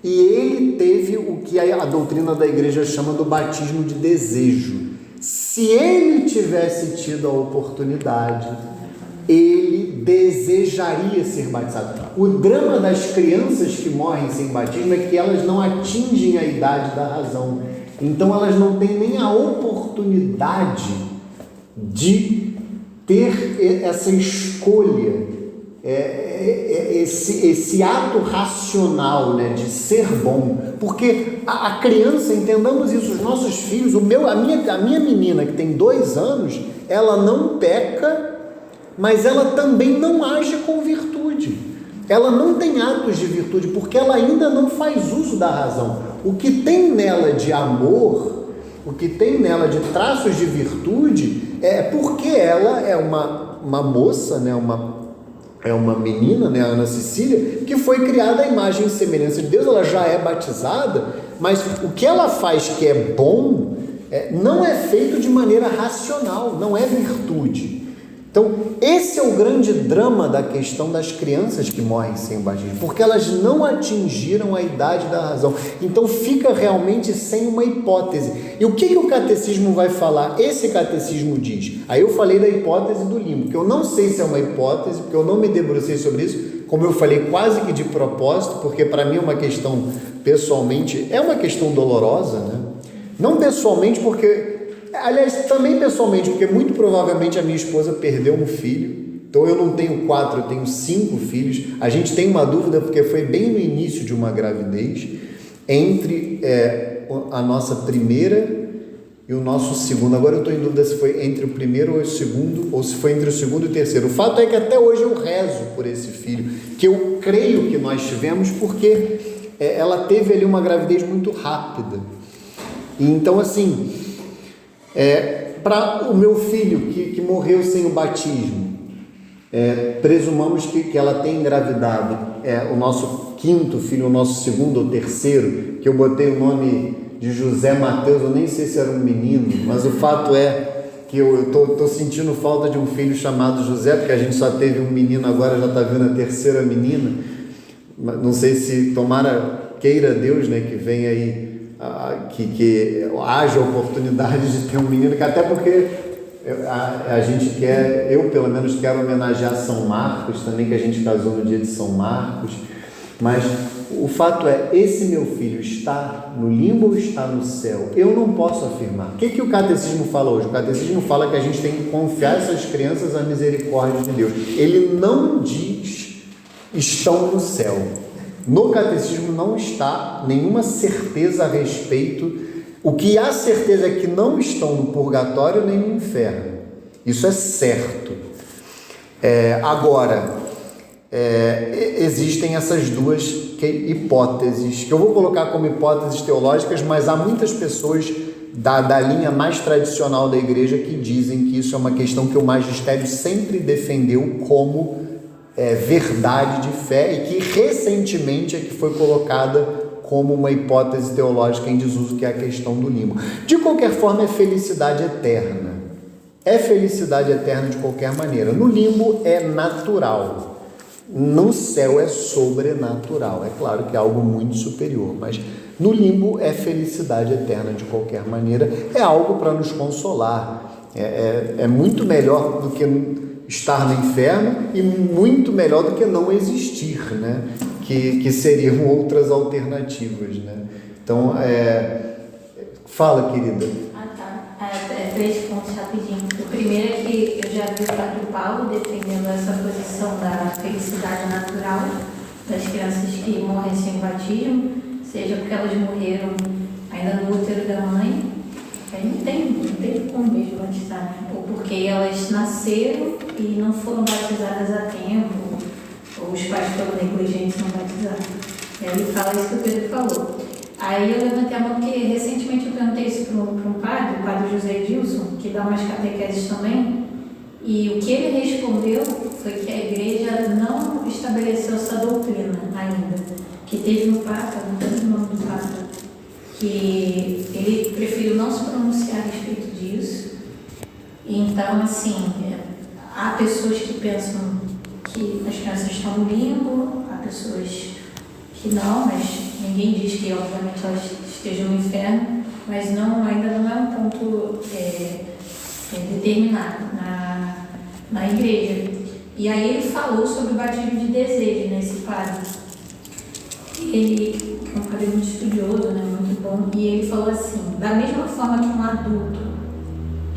e ele teve o que a doutrina da igreja chama do batismo de desejo. Se ele tivesse tido a oportunidade, ele desejaria ser batizado. O drama das crianças que morrem sem batismo é que elas não atingem a idade da razão. Então elas não têm nem a oportunidade de ter essa escolha, esse ato racional, né, de ser bom. Porque a criança, entendamos isso, os nossos filhos, a minha menina que tem 2 anos, ela não peca, mas ela também não age com virtude. Ela não tem atos de virtude, porque ela ainda não faz uso da razão. O que tem nela de amor, o que tem nela de traços de virtude, é porque ela é uma moça, né, uma menina, né, a Ana Cecília, que foi criada à imagem e semelhança de Deus. Ela já é batizada, mas o que ela faz que é bom, não é feito de maneira racional, não é virtude. Então, esse é o grande drama da questão das crianças que morrem sem batismo, porque elas não atingiram a idade da razão. Então, fica realmente sem uma hipótese. E o que o catecismo vai falar? Esse catecismo diz, aí eu falei da hipótese do limbo, que eu não sei se é uma hipótese, porque eu não me debrucei sobre isso, como eu falei, quase que de propósito, porque para mim é uma questão, pessoalmente, é uma questão dolorosa, né? Não pessoalmente, porque... Aliás, também pessoalmente, porque muito provavelmente a minha esposa perdeu um filho. Então eu não tenho 4, eu tenho 5 filhos. A gente tem uma dúvida, porque foi bem no início de uma gravidez, entre a nossa primeira e o nosso segundo. Agora eu estou em dúvida se foi entre o primeiro ou o segundo, ou se foi entre o segundo e o terceiro. O fato é que até hoje eu rezo por esse filho, que eu creio que nós tivemos, porque ela teve ali uma gravidez muito rápida. E então, assim, para o meu filho que morreu sem o batismo, presumamos que ela tenha engravidado, o nosso 5º filho, o nosso 2º ou 3º, que eu botei o nome de José Mateus, eu nem sei se era um menino, mas o fato é que eu estou sentindo falta de um filho chamado José, porque a gente só teve um menino, agora já está vendo a 3ª menina. Não sei se, tomara, queira Deus, né, que venha aí, que haja oportunidade de ter um menino, que até porque a gente quer, eu pelo menos quero homenagear São Marcos também, que a gente casou no dia de São Marcos. Mas o fato é, esse meu filho está no limbo ou está no céu? Eu não posso afirmar. O que o catecismo fala hoje? O catecismo fala que a gente tem que confiar essas crianças à misericórdia de Deus. Ele não diz estão no céu. No catecismo não está nenhuma certeza a respeito. O que há certeza é que não estão no purgatório nem no inferno. Isso é certo. Agora, existem essas duas hipóteses, que eu vou colocar como hipóteses teológicas, mas há muitas pessoas da linha mais tradicional da igreja que dizem que isso é uma questão que o magistério sempre defendeu como verdade de fé e que recentemente é que foi colocada como uma hipótese teológica em desuso, que é a questão do limbo. De qualquer forma, é felicidade eterna. É felicidade eterna de qualquer maneira. No limbo é natural. No céu é sobrenatural. É claro que é algo muito superior, mas no limbo é felicidade eterna de qualquer maneira. É algo para nos consolar. É muito melhor do que estar no inferno e muito melhor do que não existir, né? Que seriam outras alternativas, né? Então, fala, querida. Tá. 3 pontos rapidinho. O primeiro é que eu já vi o Padre Paulo defendendo essa posição da felicidade natural das crianças que morrem sem batismo, seja porque elas morreram ainda no útero da mãe, aí não tem como mesmo batizar, né? Ou porque elas nasceram e não foram batizadas a tempo, ou os pais foram negligentes e não batizaram. Ele fala isso que o Pedro falou. Aí eu levantei a mão porque recentemente eu perguntei isso para um padre, o padre José Edilson, que dá umas catequeses também, e o que ele respondeu foi que a igreja não estabeleceu essa doutrina ainda, que teve um papa, não tem o nome do papa, que ele preferiu não se pronunciar a respeito disso. Então, assim, há pessoas que pensam que as crianças estão no limbo, há pessoas que não, mas ninguém diz que, obviamente, elas estejam no inferno, mas ainda não é um ponto determinado na igreja. E aí ele falou sobre o batismo de desejo, né, esse padre. Ele é um padre muito estudioso, né, muito bom, e ele falou assim, da mesma forma que um adulto...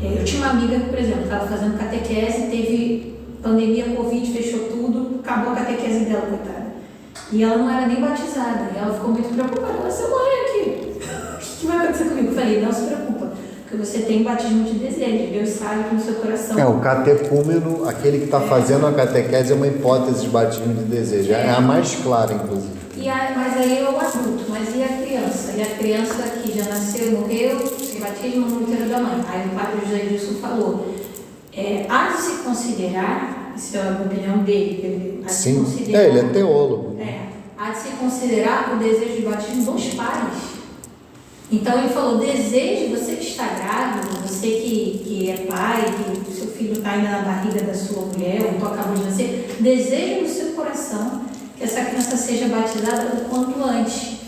eu tinha uma amiga que, por exemplo, estava fazendo catequese, teve pandemia, Covid, fechou tudo, acabou a catequese dela, coitada. E ela não era nem batizada, e ela ficou muito preocupada. Ela, se eu morrer aqui, o que vai acontecer comigo? Eu falei, não se preocupa, porque você tem batismo de desejo, Deus sabe que no seu coração... O catecúmeno, aquele que está fazendo a catequese, é uma hipótese de batismo de desejo, é a mais clara, inclusive. Mas aí é o adulto, mas e a criança? E a criança que já nasceu, morreu, sem batismo no útero da mãe. Aí o padre José Edilson falou, há de se considerar, isso é a opinião dele, sim, ele é teólogo. Há de se considerar o desejo de batismo dos pais. Então ele falou, desejo, você que está grávido, você que é pai, que o seu filho está ainda na barriga da sua mulher, ou tu acabou de nascer, desejo no seu coração que essa criança seja batizada o quanto antes.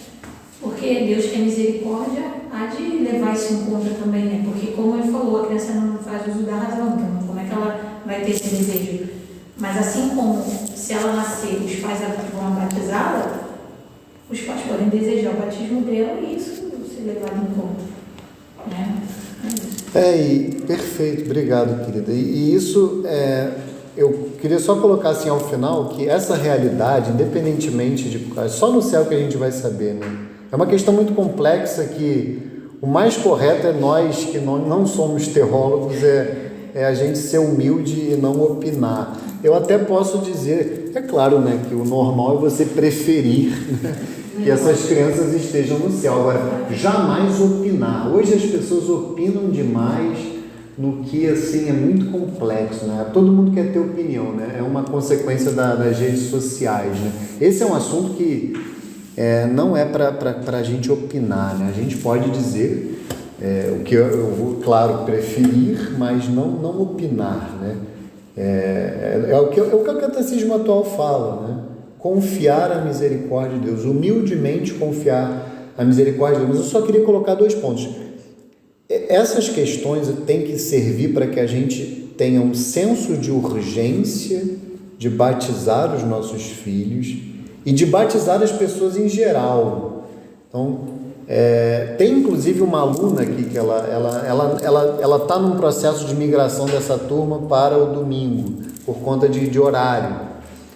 Porque Deus, que é misericórdia, há de levar isso em conta também, né? Porque, como ele falou, a criança não faz uso da razão, então como é que ela vai ter esse desejo? Mas assim como, se ela nascer, os pais vão batizá-la, os pais podem desejar o batismo dela e isso ser levado em conta. Perfeito, obrigado, querida. E isso, eu queria só colocar assim ao final que essa realidade, independentemente de... Só no céu que a gente vai saber, né? É uma questão muito complexa que o mais correto é nós, que não somos teólogos, é a gente ser humilde e não opinar. Eu até posso dizer, é claro, né, que o normal é você preferir, né, que essas crianças estejam no céu. Agora, jamais opinar. Hoje as pessoas opinam demais no que, assim, é muito complexo, né? Todo mundo quer ter opinião, né? É uma consequência das redes sociais, né? Esse é um assunto que não é para a gente opinar, né? A gente pode dizer o que eu vou, claro, preferir, mas não opinar, né? É o que o catecismo atual fala, né? Confiar a misericórdia de Deus, humildemente confiar a misericórdia de Deus. Mas eu só queria colocar 2 pontos. Essas questões têm que servir para que a gente tenha um senso de urgência de batizar os nossos filhos e de batizar as pessoas em geral. Então, tem inclusive uma aluna aqui que ela está num processo de migração dessa turma para o domingo, por conta de horário.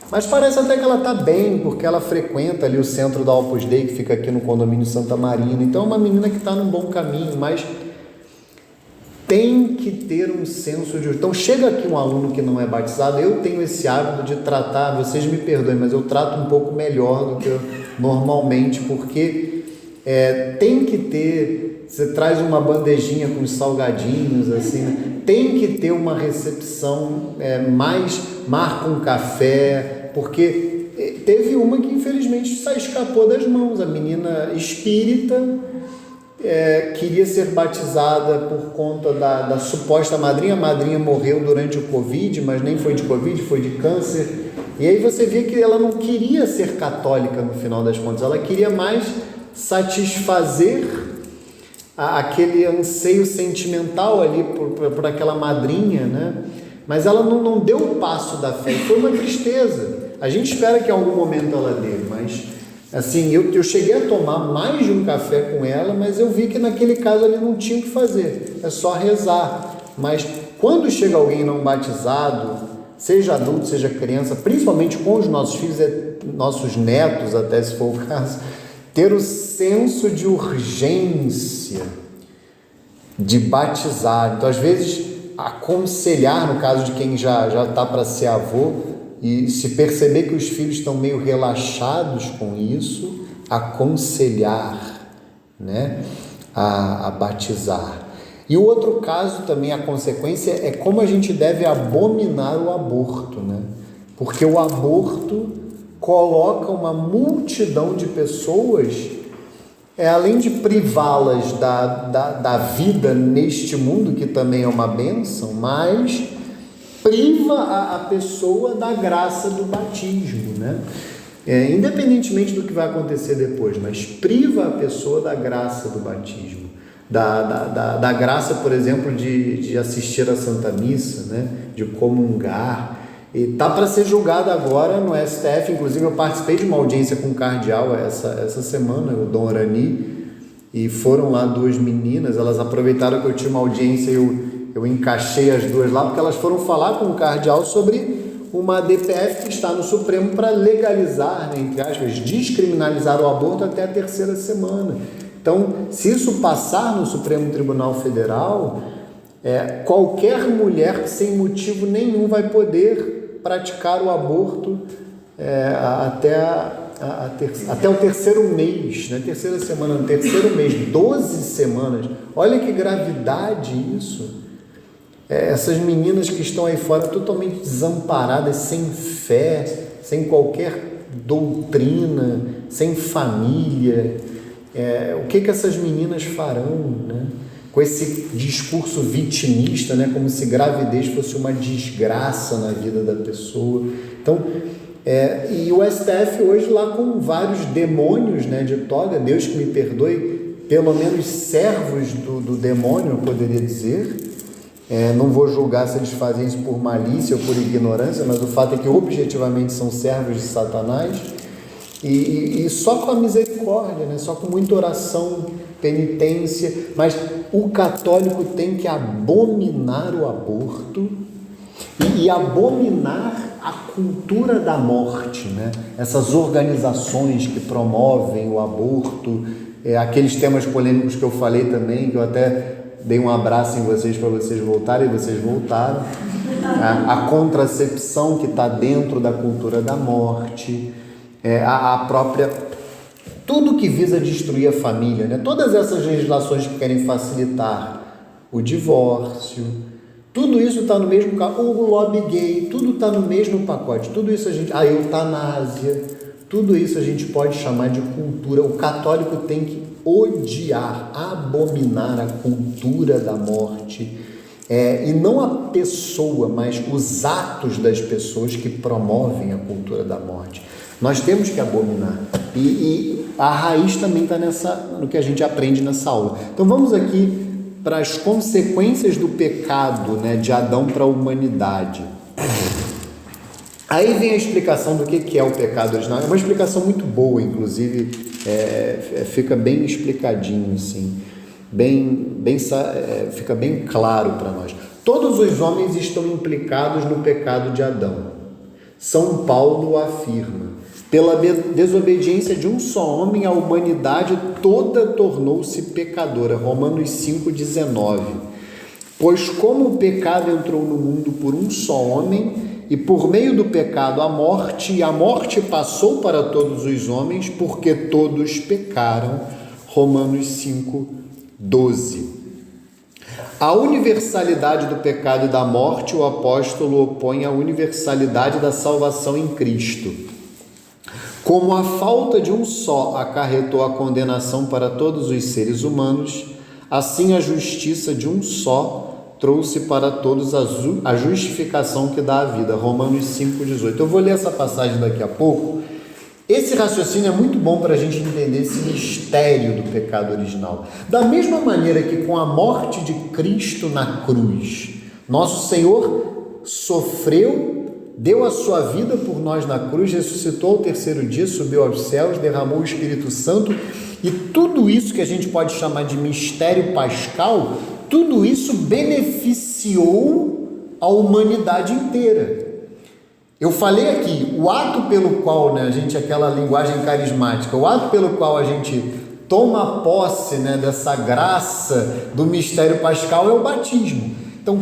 Mas parece até que ela está bem, porque ela frequenta ali o centro da Opus Dei, que fica aqui no condomínio Santa Marina. Então é uma menina que está num bom caminho, mas tem que ter um senso de... Então chega aqui um aluno que não é batizado, eu tenho esse hábito de tratar, vocês me perdoem, mas eu trato um pouco melhor do que eu normalmente, porque tem que ter... Você traz uma bandejinha com salgadinhos, assim, né? Tem que ter uma recepção mais... Marca um café, porque teve uma que infelizmente escapou das mãos. A menina espírita queria ser batizada por conta da suposta madrinha. A madrinha morreu durante o Covid, mas nem foi de Covid, foi de câncer. E aí você vê que ela não queria ser católica no final das contas, ela queria mais satisfazer aquele anseio sentimental ali por aquela madrinha, né? Mas ela não deu o passo da fé, foi uma tristeza. A gente espera que em algum momento ela dê, mas assim, eu cheguei a tomar mais de um café com ela, mas eu vi que naquele caso ali não tinha o que fazer, é só rezar. Mas quando chega alguém não batizado, seja adulto, seja criança, principalmente com os nossos filhos, nossos netos até se for o caso, ter o senso de urgência de batizar. Então às vezes aconselhar, no caso de quem já está para ser avô, e se perceber que os filhos estão meio relaxados com isso, aconselhar, né, a batizar. E o outro caso também, a consequência, é como a gente deve abominar o aborto, né? Porque o aborto coloca uma multidão de pessoas, além de privá-las da vida neste mundo, que também é uma bênção, mas priva a pessoa da graça do batismo, né? Independentemente do que vai acontecer depois, mas priva a pessoa da graça do batismo, da graça, por exemplo, de assistir à Santa Missa, né? De comungar. E está para ser julgado agora no STF. Inclusive eu participei de uma audiência com o cardeal essa semana, o Dom Arani, e foram lá 2 meninas. Elas aproveitaram que eu tinha uma audiência e eu encaixei as 2 lá, porque elas foram falar com o cardeal sobre uma DPF que está no Supremo para legalizar, né, entre aspas, descriminalizar o aborto até a 3ª semana. Então, se isso passar no Supremo Tribunal Federal, qualquer mulher sem motivo nenhum vai poder praticar o aborto até o 3º mês, né? 3ª semana, no 3º mês, 12 semanas. Olha que gravidade isso. Essas meninas que estão aí fora totalmente desamparadas, sem fé, sem qualquer doutrina, sem família. O que essas meninas farão, né? Com esse discurso vitimista, né? Como se gravidez fosse uma desgraça na vida da pessoa. Então, e o STF hoje lá com vários demônios, né, de toga, Deus que me perdoe, pelo menos servos do demônio, eu poderia dizer. Não vou julgar se eles fazem isso por malícia ou por ignorância, mas o fato é que objetivamente são servos de Satanás. E só com a misericórdia, né? Só com muita oração, penitência, mas o católico tem que abominar o aborto e abominar a cultura da morte, né? Essas organizações que promovem o aborto, aqueles temas polêmicos que eu falei também, que eu até dei um abraço em vocês para vocês voltarem, e vocês voltaram. A contracepção que está dentro da cultura da morte, a própria... Tudo que visa destruir a família, né? Todas essas legislações que querem facilitar o divórcio, tudo isso está no mesmo... O lobby gay, tudo está no mesmo pacote. Tudo isso a eutanásia, tudo isso a gente pode chamar de cultura. O católico tem que odiar, abominar a cultura da morte, e não a pessoa, mas os atos das pessoas que promovem a cultura da morte. Nós temos que abominar. E a raiz também está no que a gente aprende nessa aula. Então vamos aqui para as consequências do pecado, né, de Adão para a humanidade. Aí vem a explicação do que é o pecado original. É uma explicação muito boa, inclusive, fica bem explicadinho, assim, fica bem claro para nós. Todos os homens estão implicados no pecado de Adão. São Paulo afirma: pela desobediência de um só homem, a humanidade toda tornou-se pecadora. Romanos 5,19. Pois como o pecado entrou no mundo por um só homem, e por meio do pecado a morte, e a morte passou para todos os homens, porque todos pecaram. Romanos 5,12. A universalidade do pecado e da morte, o apóstolo opõe à universalidade da salvação em Cristo. Como a falta de um só acarretou a condenação para todos os seres humanos, assim a justiça de um só trouxe para todos a justificação que dá a vida. Romanos 5,18. Eu vou ler essa passagem daqui a pouco. Esse raciocínio é muito bom para a gente entender esse mistério do pecado original. Da mesma maneira que com a morte de Cristo na cruz, nosso Senhor sofreu, deu a sua vida por nós na cruz, ressuscitou ao terceiro dia, subiu aos céus, derramou o Espírito Santo, e tudo isso que a gente pode chamar de mistério pascal, tudo isso beneficiou a humanidade inteira. Eu falei aqui, o ato pelo qual, né, a gente, aquela linguagem carismática, o ato pelo qual a gente toma posse, né, dessa graça do mistério pascal é o batismo. Então,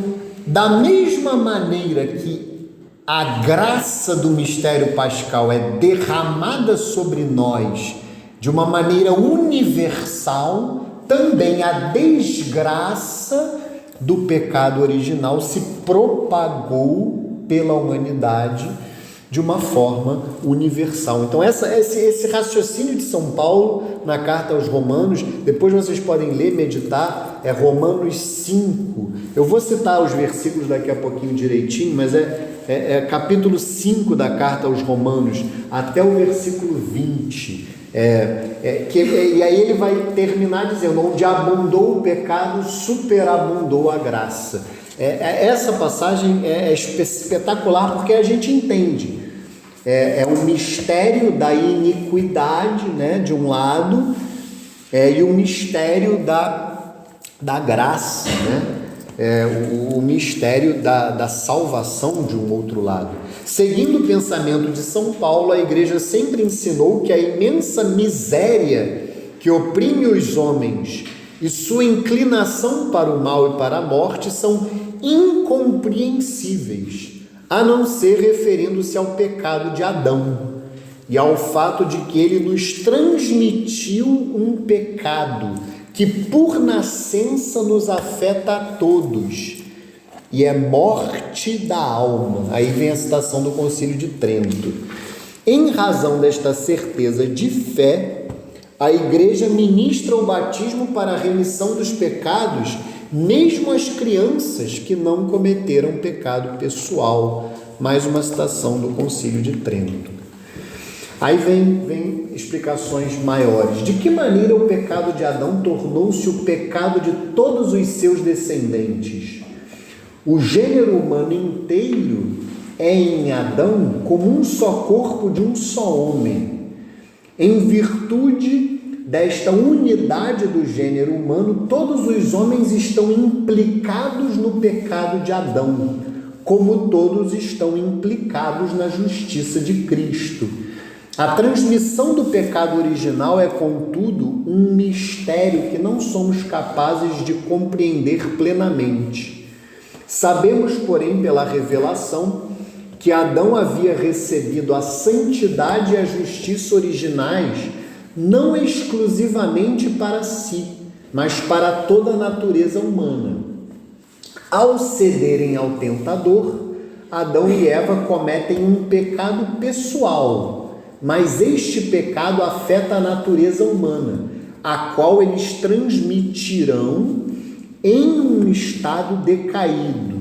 da mesma maneira que a graça do mistério pascal é derramada sobre nós de uma maneira universal, também a desgraça do pecado original se propagou pela humanidade de uma forma universal. Então esse raciocínio de São Paulo na carta aos Romanos, depois vocês podem ler, meditar, é Romanos 5. Eu vou citar os versículos daqui a pouquinho direitinho, mas é capítulo 5 da carta aos Romanos, até o versículo 20. E aí ele vai terminar dizendo: onde abundou o pecado, superabundou a graça. Essa passagem é espetacular porque a gente entende. É um mistério da iniquidade, né, de um lado, e o mistério da graça, né? O mistério da salvação de um outro lado. Seguindo o pensamento de São Paulo, a Igreja sempre ensinou que a imensa miséria que oprime os homens e sua inclinação para o mal e para a morte são incompreensíveis, a não ser referindo-se ao pecado de Adão e ao fato de que ele nos transmitiu um pecado que por nascença nos afeta a todos, e é morte da alma. Aí vem a citação do Concílio de Trento. Em razão desta certeza de fé, a Igreja ministra o batismo para a remissão dos pecados, mesmo as crianças que não cometeram pecado pessoal. Mais uma citação do Concílio de Trento. Aí vem explicações maiores. De que maneira o pecado de Adão tornou-se o pecado de todos os seus descendentes? O gênero humano inteiro é em Adão como um só corpo de um só homem, em virtude desta unidade do gênero humano, todos os homens estão implicados no pecado de Adão, como todos estão implicados na justiça de Cristo. A transmissão do pecado original é, contudo, um mistério que não somos capazes de compreender plenamente. Sabemos, porém, pela revelação, que Adão havia recebido a santidade e a justiça originais não exclusivamente para si, mas para toda a natureza humana. Ao cederem ao tentador, Adão e Eva cometem um pecado pessoal, mas este pecado afeta a natureza humana, a qual eles transmitirão em um estado decaído.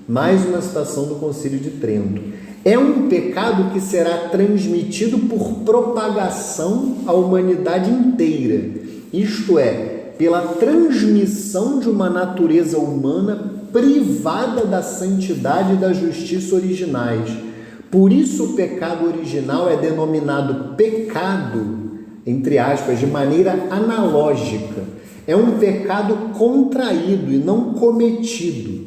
Mais uma citação do Concílio de Trento. É um pecado que será transmitido por propagação à humanidade inteira, isto é, pela transmissão de uma natureza humana privada da santidade e da justiça originais. Por isso o pecado original é denominado pecado, entre aspas, de maneira analógica. É um pecado contraído e não cometido.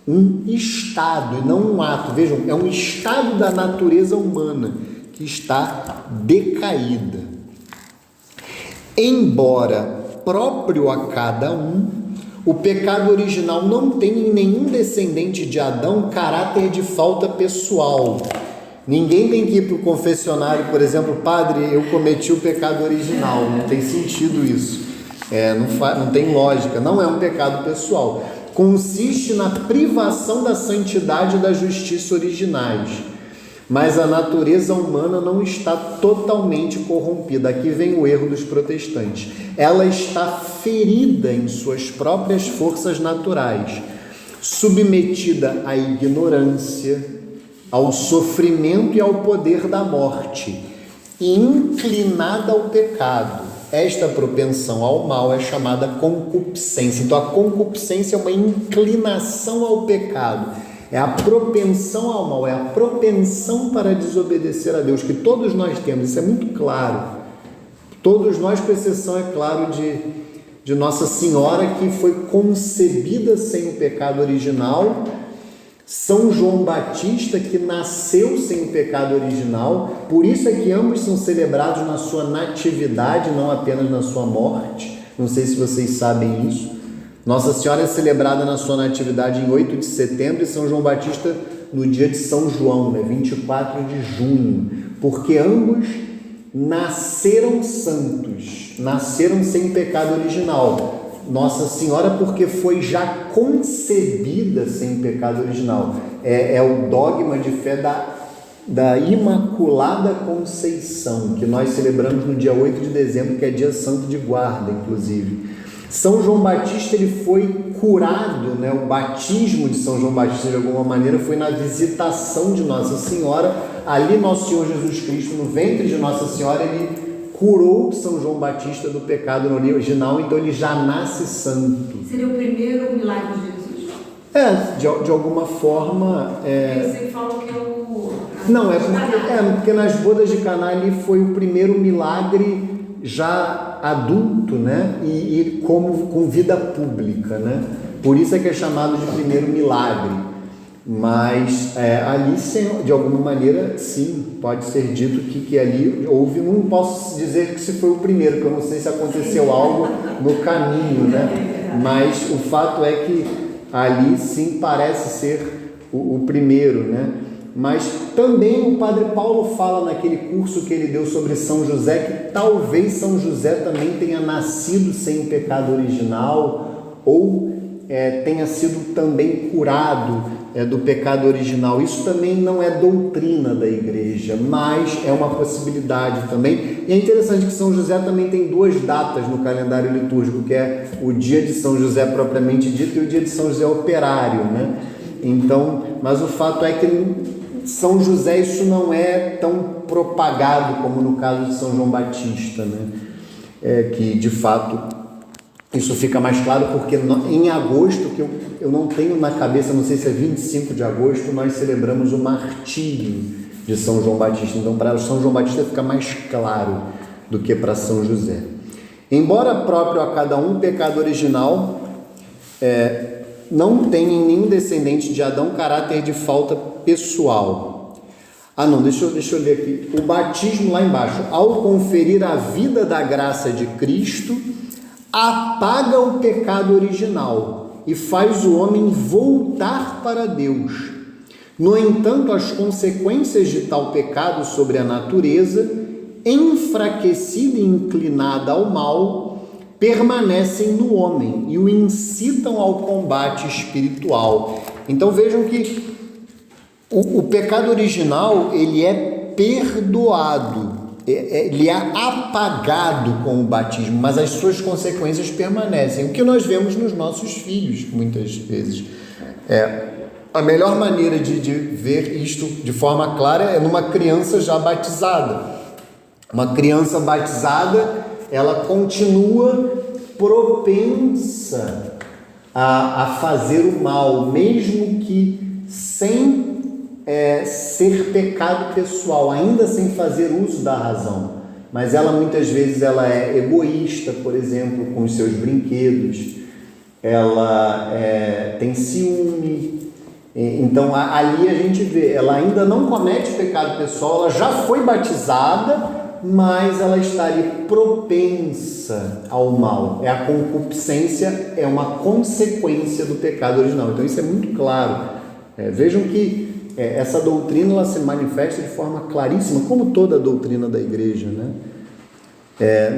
Um estado e não um ato. Vejam, é um estado da natureza humana que está decaída. Embora próprio a cada um, o pecado original não tem em nenhum descendente de Adão caráter de falta pessoal. Ninguém tem que ir para o confessionário, por exemplo, padre, eu cometi o pecado original. Não tem sentido isso. Não tem lógica. Não é um pecado pessoal. Consiste na privação da santidade e da justiça originais, mas a natureza humana não está totalmente corrompida. Aqui vem o erro dos protestantes. Ela está ferida em suas próprias forças naturais, submetida à ignorância, ao sofrimento e ao poder da morte, e inclinada ao pecado. Esta propensão ao mal é chamada concupiscência. Então, a concupiscência é uma inclinação ao pecado, é a propensão ao mal, é a propensão para desobedecer a Deus, que todos nós temos, isso é muito claro. Todos nós, com exceção, é claro, de Nossa Senhora, que foi concebida sem o pecado original, São João Batista, que nasceu sem o pecado original, por isso é que ambos são celebrados na sua natividade, não apenas na sua morte. Não sei se vocês sabem isso. Nossa Senhora é celebrada na sua natividade em 8 de setembro e São João Batista no dia de São João, 24 de junho, porque ambos nasceram santos, nasceram sem pecado original. Nossa Senhora porque foi já concebida sem pecado original. É o dogma de fé da Imaculada Conceição, que nós celebramos no dia 8 de dezembro, que é dia santo de guarda, inclusive. São João Batista, ele foi curado, o batismo de São João Batista, de alguma maneira, foi na visitação de Nossa Senhora. Ali, Nosso Senhor Jesus Cristo, no ventre de Nossa Senhora, ele curou São João Batista do pecado original, então ele já nasce santo. Seria o primeiro milagre de Jesus? De alguma forma... Você falou que é o... Não, porque nas bodas de Caná ali foi o primeiro milagre já adulto, e com vida pública, Por isso é que é chamado de primeiro milagre. Mas ali, de alguma maneira, sim, pode ser dito que ali houve, não posso dizer que se foi o primeiro, porque eu não sei se aconteceu algo no caminho, mas o fato é que ali sim parece ser o primeiro, Mas também o Padre Paulo fala naquele curso que ele deu sobre São José, que talvez São José também tenha nascido sem pecado original, ou tenha sido também curado do pecado original. Isso também não é doutrina da igreja, mas é uma possibilidade também. E é interessante que São José também tem duas datas no calendário litúrgico, que é o dia de São José propriamente dito e o dia de São José operário, Então, mas o fato é que São José isso não é tão propagado como no caso de São João Batista, que de fato isso fica mais claro porque em agosto, que eu não tenho na cabeça, não sei se é 25 de agosto, nós celebramos o martírio de São João Batista. Então, para São João Batista fica mais claro do que para São José. Embora próprio a cada um, o pecado original não tem em nenhum descendente de Adão caráter de falta pessoal. Deixa eu ler aqui. O batismo lá embaixo, ao conferir a vida da graça de Cristo, apaga o pecado original e faz o homem voltar para Deus. No entanto, as consequências de tal pecado sobre a natureza, enfraquecida e inclinada ao mal, permanecem no homem e o incitam ao combate espiritual. Então vejam que o pecado original, ele é perdoado, ele é apagado com o batismo, mas as suas consequências permanecem. O que nós vemos nos nossos filhos, muitas vezes. A melhor maneira de ver isto de forma clara é numa criança já batizada. Uma criança batizada, ela continua propensa a fazer o mal, mesmo que sem ser pecado pessoal, ainda sem fazer uso da razão. Mas ela muitas vezes ela é egoísta, por exemplo, com os seus brinquedos, ela tem ciúme. Então ali a gente vê, ela ainda não comete pecado pessoal, ela já foi batizada, mas ela está ali propensa ao mal. A concupiscência é uma consequência do pecado original. Então isso é muito claro. Vejam que essa doutrina ela se manifesta de forma claríssima, como toda a doutrina da igreja, né?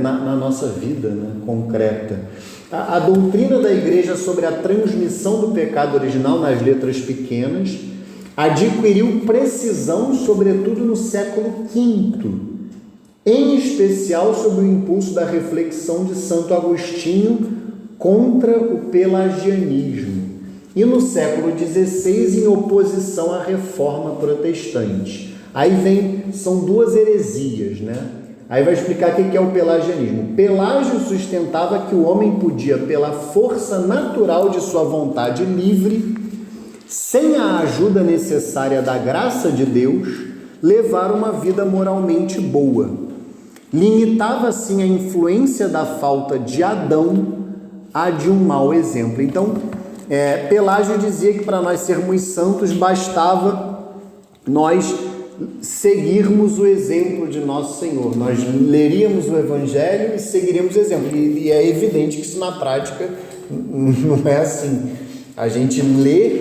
Na nossa vida, né? Concreta. A doutrina da igreja sobre a transmissão do pecado original nas letras pequenas adquiriu precisão, sobretudo no século V, em especial sob o impulso da reflexão de Santo Agostinho contra o pelagianismo, e no século XVI em oposição à reforma protestante. Aí são duas heresias, né? Aí vai explicar o que é o pelagianismo. Pelágio sustentava que o homem podia, pela força natural de sua vontade livre, sem a ajuda necessária da graça de Deus, levar uma vida moralmente boa. Limitava assim a influência da falta de Adão a de um mau exemplo. Então, Pelágio dizia que para nós sermos santos bastava nós seguirmos o exemplo de nosso Senhor. Nós leríamos o Evangelho e seguiríamos o exemplo. E é evidente que isso na prática não é assim. A gente lê,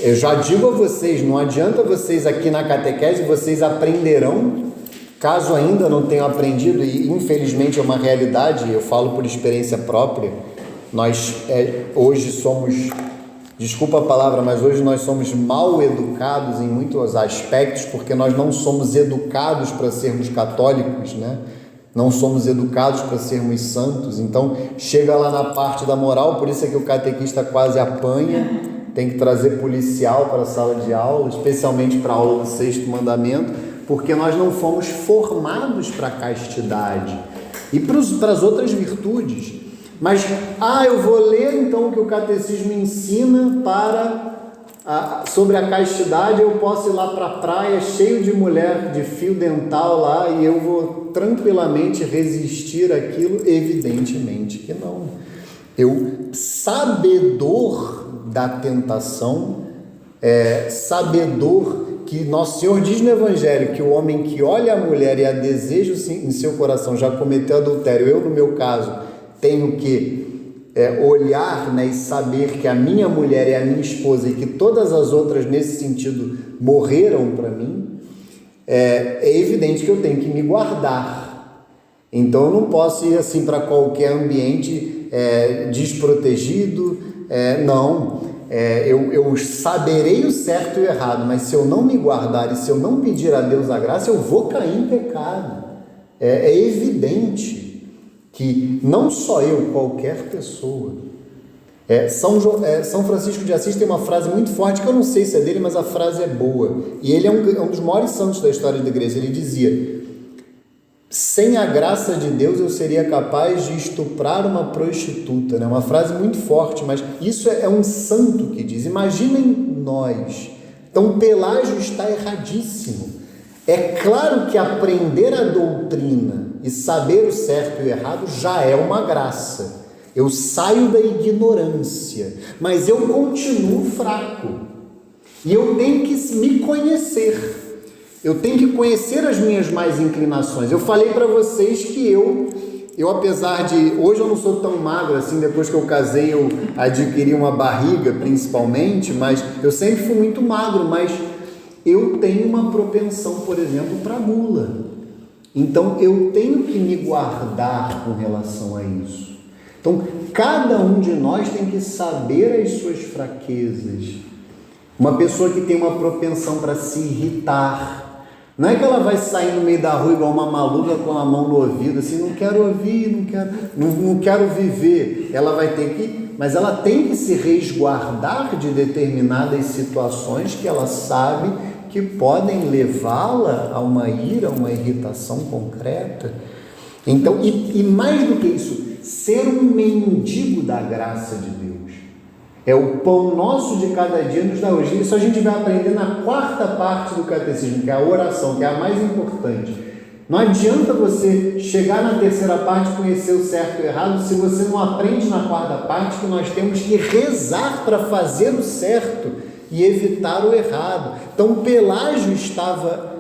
eu já digo a vocês, não adianta vocês aqui na catequese, vocês aprenderão, caso ainda não tenham aprendido, e infelizmente é uma realidade, eu falo por experiência própria, nós hoje somos, desculpa a palavra, mas hoje nós somos mal educados em muitos aspectos, porque nós não somos educados para sermos católicos, né? Não somos educados para sermos santos. Então chega lá na parte da moral, por isso é que o catequista quase apanha, tem que trazer policial para a sala de aula, especialmente para a aula do sexto mandamento, porque nós não fomos formados para a castidade e para as outras virtudes. Mas, eu vou ler então o que o catecismo ensina sobre a castidade, eu posso ir lá para a praia cheio de mulher de fio dental lá e eu vou tranquilamente resistir àquilo? Evidentemente que não. Eu, sabedor da tentação, sabedor que Nosso Senhor diz no Evangelho que o homem que olha a mulher e a deseja em seu coração já cometeu adultério. Eu, no meu caso, tenho que olhar, né, e saber que a minha mulher é a minha esposa e que todas as outras nesse sentido morreram para mim. É evidente que eu tenho que me guardar. Então eu não posso ir assim para qualquer ambiente desprotegido. Eu saberei o certo e o errado, mas se eu não me guardar e se eu não pedir a Deus a graça, eu vou cair em pecado. É evidente que não só eu, qualquer pessoa. São Francisco de Assis tem uma frase muito forte, que eu não sei se é dele, mas a frase é boa. E ele é um dos maiores santos da história da igreja. Ele dizia: sem a graça de Deus eu seria capaz de estuprar uma prostituta. Né? Uma frase muito forte, mas isso é um santo que diz. Imaginem nós. Então Pelágio está erradíssimo. É claro que aprender a doutrina e saber o certo e o errado já é uma graça. Eu saio da ignorância, mas eu continuo fraco. E eu tenho que me conhecer. Eu tenho que conhecer as minhas mais inclinações. Eu falei para vocês que eu apesar de... Hoje eu não sou tão magro assim, depois que eu casei eu adquiri uma barriga principalmente, mas eu sempre fui muito magro, mas eu tenho uma propensão, por exemplo, para gula. Então eu tenho que me guardar com relação a isso. Então cada um de nós tem que saber as suas fraquezas. Uma pessoa que tem uma propensão para se irritar, não é que ela vai sair no meio da rua igual uma maluca com a mão no ouvido, assim, não quero ouvir, não quero viver. Ela vai ter que, mas ela tem que se resguardar de determinadas situações que ela sabe que podem levá-la a uma ira, a uma irritação concreta. Então, e mais do que isso, ser um mendigo da graça de Deus. É o pão nosso de cada dia nos dá hoje. Isso a gente vai aprender na quarta parte do catecismo, que é a oração, que é a mais importante. Não adianta você chegar na terceira parte e conhecer o certo e o errado se você não aprende na quarta parte que nós temos que rezar para fazer o certo e evitar o errado. Então Pelágio estava,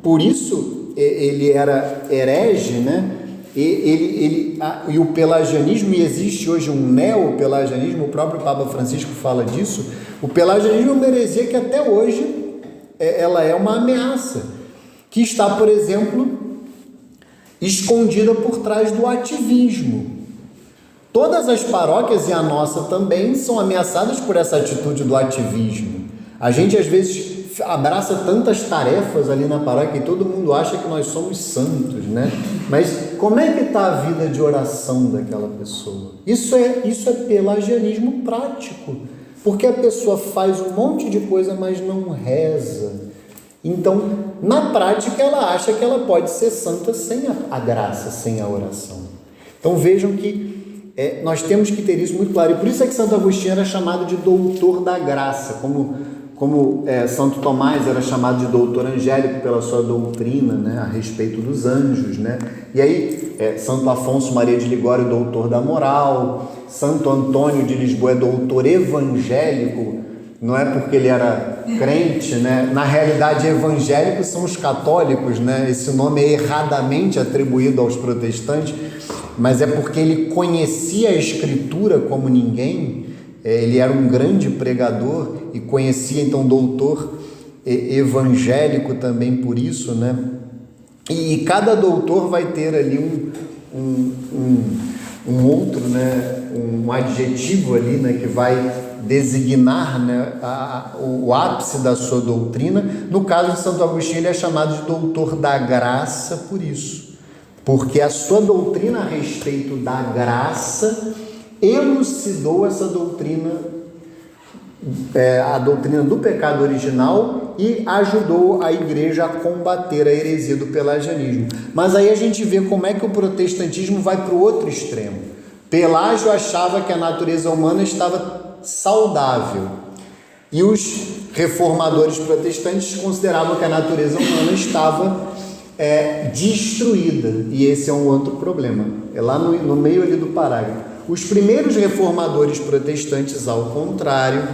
por isso ele era herege, né? E o pelagianismo, e existe hoje um neo-pelagianismo, o próprio Papa Francisco fala disso. O pelagianismo é uma heresia que até hoje ela é uma ameaça, que está, por exemplo, escondida por trás do ativismo. Todas as paróquias, e a nossa também, são ameaçadas por essa atitude do ativismo. A gente às vezes abraça tantas tarefas ali na paróquia e todo mundo acha que nós somos santos, né? Mas como é que está a vida de oração daquela pessoa? Isso é pelagianismo prático, porque a pessoa faz um monte de coisa, mas não reza. Então, na prática, ela acha que ela pode ser santa sem a graça, sem a oração. Então vejam que nós temos que ter isso muito claro, e por isso é que Santo Agostinho era chamado de doutor da graça, como Santo Tomás era chamado de doutor angélico pela sua doutrina, né, a respeito dos anjos, né? E aí Santo Afonso Maria de Ligório, doutor da moral. Santo Antônio de Lisboa é doutor evangélico, não é porque ele era crente, né? Na realidade, evangélicos são os católicos, né? Esse nome é erradamente atribuído aos protestantes, mas é porque ele conhecia a Escritura como ninguém. Ele era um grande pregador e conhecia, então, doutor evangélico também por isso, né? E cada doutor vai ter ali um outro, né? Um adjetivo ali, né? Que vai designar, né? O ápice da sua doutrina. No caso de Santo Agostinho, ele é chamado de doutor da graça por isso, porque a sua doutrina a respeito da graça elucidou essa doutrina, a doutrina do pecado original, e ajudou a igreja a combater a heresia do pelagianismo. Mas aí a gente vê como é que o protestantismo vai para o outro extremo. Pelágio achava que a natureza humana estava saudável, e os reformadores protestantes consideravam que a natureza humana estava destruída, e esse é um outro problema, é lá no meio ali do parágrafo. Os primeiros reformadores protestantes, ao contrário,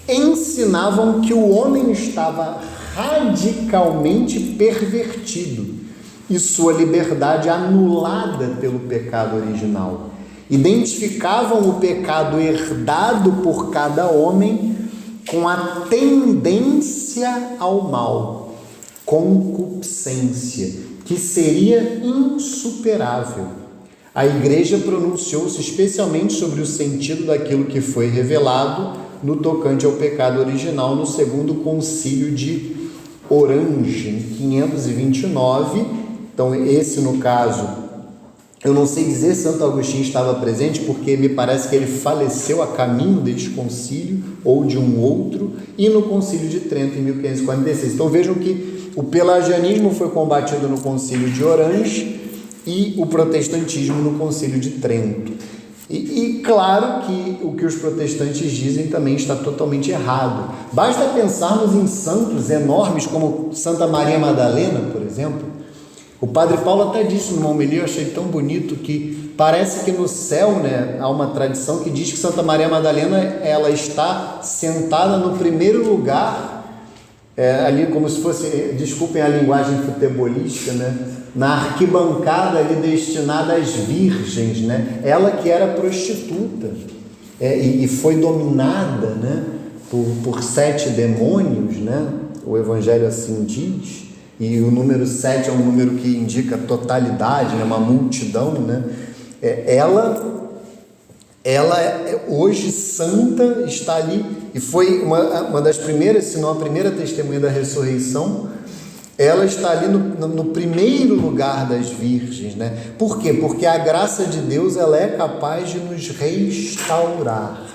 ensinavam que o homem estava radicalmente pervertido e sua liberdade anulada pelo pecado original. Identificavam o pecado herdado por cada homem com a tendência ao mal, concupiscência, que seria insuperável. A Igreja pronunciou-se especialmente sobre o sentido daquilo que foi revelado no tocante ao pecado original no segundo concílio de Orange, em 529. Então, esse, no caso, eu não sei dizer se Santo Agostinho estava presente, porque me parece que ele faleceu a caminho deste concílio, ou de um outro, e no concílio de Trento, em 1546. Então, vejam que o pelagianismo foi combatido no concílio de Orange, e o protestantismo no concílio de Trento. E claro que o que os protestantes dizem também está totalmente errado. Basta pensarmos em santos enormes como Santa Maria Madalena, por exemplo, O Padre Paulo até disse numa homilia, eu achei tão bonito, que parece que no céu, né, há uma tradição que diz que Santa Maria Madalena, ela está sentada no primeiro lugar, ali como se fosse, desculpem a linguagem futebolística, né, na arquibancada ali destinada às virgens, né, ela que era prostituta, e foi dominada, né, por 7 demônios, né, o Evangelho assim diz. E o número 7 é um número que indica totalidade, né? Uma multidão, né? Ela hoje santa, está ali, e foi uma das primeiras, se não a primeira testemunha da ressurreição. Ela está ali no primeiro lugar das virgens, né? Por quê? Porque a graça de Deus, ela é capaz de nos restaurar,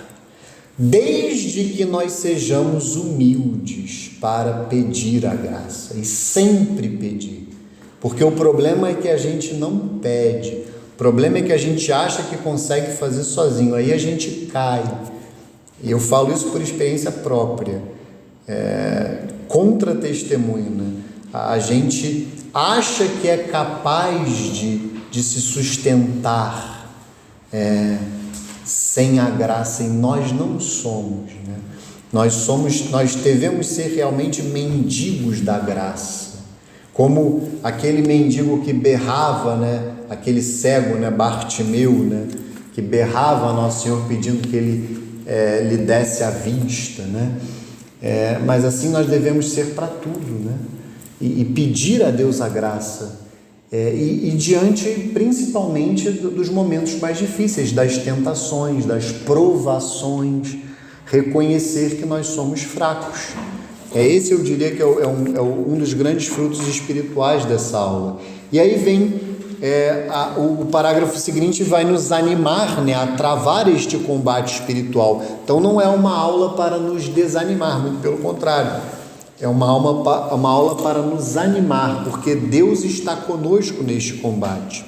desde que nós sejamos humildes para pedir a graça, e sempre pedir, porque o problema é que a gente não pede, o problema é que a gente acha que consegue fazer sozinho, aí a gente cai, e eu falo isso por experiência própria, contra-testemunho, né? A gente acha que é capaz de se sustentar, sem a graça, e nós não somos, né? Nós devemos ser realmente mendigos da graça, como aquele mendigo que berrava, né? Aquele cego, né? Bartimeu, né? Que berrava a Nosso Senhor pedindo que Ele lhe desse a vista, né? Mas assim nós devemos ser para tudo, né? E pedir a Deus a graça, e diante principalmente dos momentos mais difíceis, das tentações, das provações, reconhecer que nós somos fracos. Esse eu diria que é um dos grandes frutos espirituais dessa aula. E aí vem o parágrafo seguinte, vai nos animar, né, a travar este combate espiritual. Então não é uma aula para nos desanimar, muito pelo contrário, é uma aula para nos animar, porque Deus está conosco neste combate.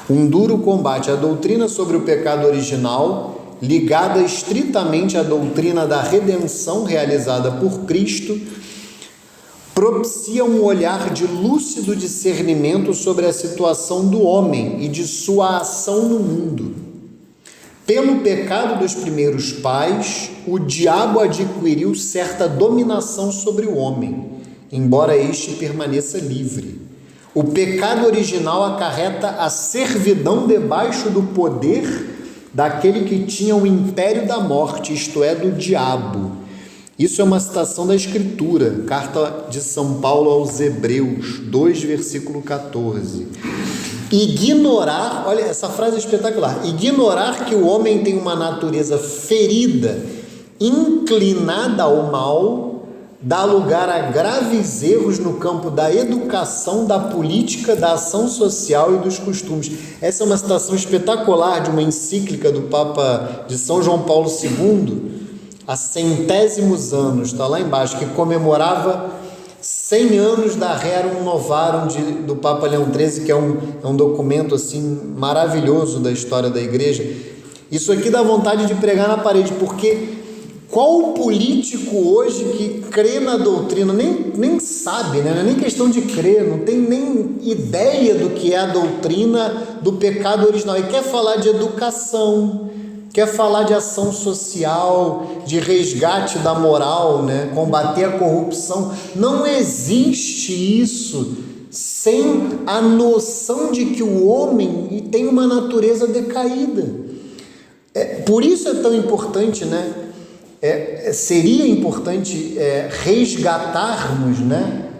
Um duro combate, a doutrina sobre o pecado original, ligada estritamente à doutrina da redenção realizada por Cristo, propicia um olhar de lúcido discernimento sobre a situação do homem e de sua ação no mundo. Pelo pecado dos primeiros pais, o diabo adquiriu certa dominação sobre o homem, embora este permaneça livre. O pecado original acarreta a servidão debaixo do poder daquele que tinha o império da morte, isto é, do diabo. Isso é uma citação da Escritura, carta de São Paulo aos Hebreus, 2, versículo 14. Ignorar, olha, essa frase é espetacular, ignorar que o homem tem uma natureza ferida, inclinada ao mal, dá lugar a graves erros no campo da educação, da política, da ação social e dos costumes. Essa é uma citação espetacular de uma encíclica do Papa de São João Paulo II, há centésimos anos, está lá embaixo, que comemorava 100 anos da Rerum Novarum do Papa Leão XIII, que é um documento assim maravilhoso da história da igreja. Isso aqui dá vontade de pregar na parede, porque qual político hoje que crê na doutrina, nem sabe, né? Não é nem questão de crer, não tem nem ideia do que é a doutrina do pecado original, e quer falar de educação, quer falar de ação social, de resgate da moral, né? Combater a corrupção. Não existe isso sem a noção de que o homem tem uma natureza decaída. Por isso é tão importante, né? Seria importante resgatarmos, né?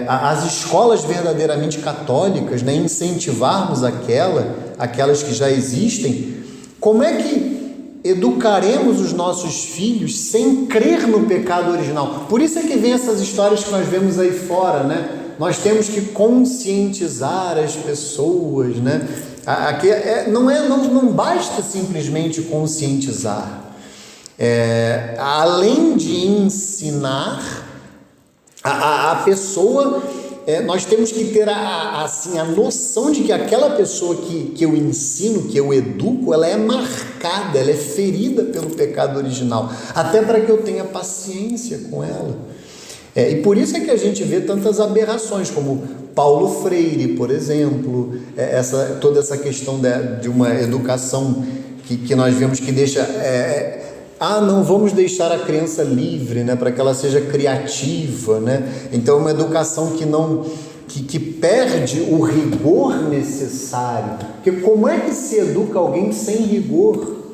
As escolas verdadeiramente católicas, né? Incentivarmos aquelas que já existem. Como é que educaremos os nossos filhos sem crer no pecado original? Por isso é que vem essas histórias que nós vemos aí fora, né? Nós temos que conscientizar as pessoas, né? Aqui não basta simplesmente conscientizar. Além de ensinar a pessoa, nós temos que ter a noção de que aquela pessoa que eu ensino, que eu educo, ela é marcada, ela é ferida pelo pecado original, até para que eu tenha paciência com ela. E por isso é que a gente vê tantas aberrações, como Paulo Freire, por exemplo, toda essa questão de uma educação que nós vemos que deixa... não vamos deixar a criança livre, né, para que ela seja criativa, né? Então, uma educação que perde o rigor necessário. Porque como é que se educa alguém sem rigor?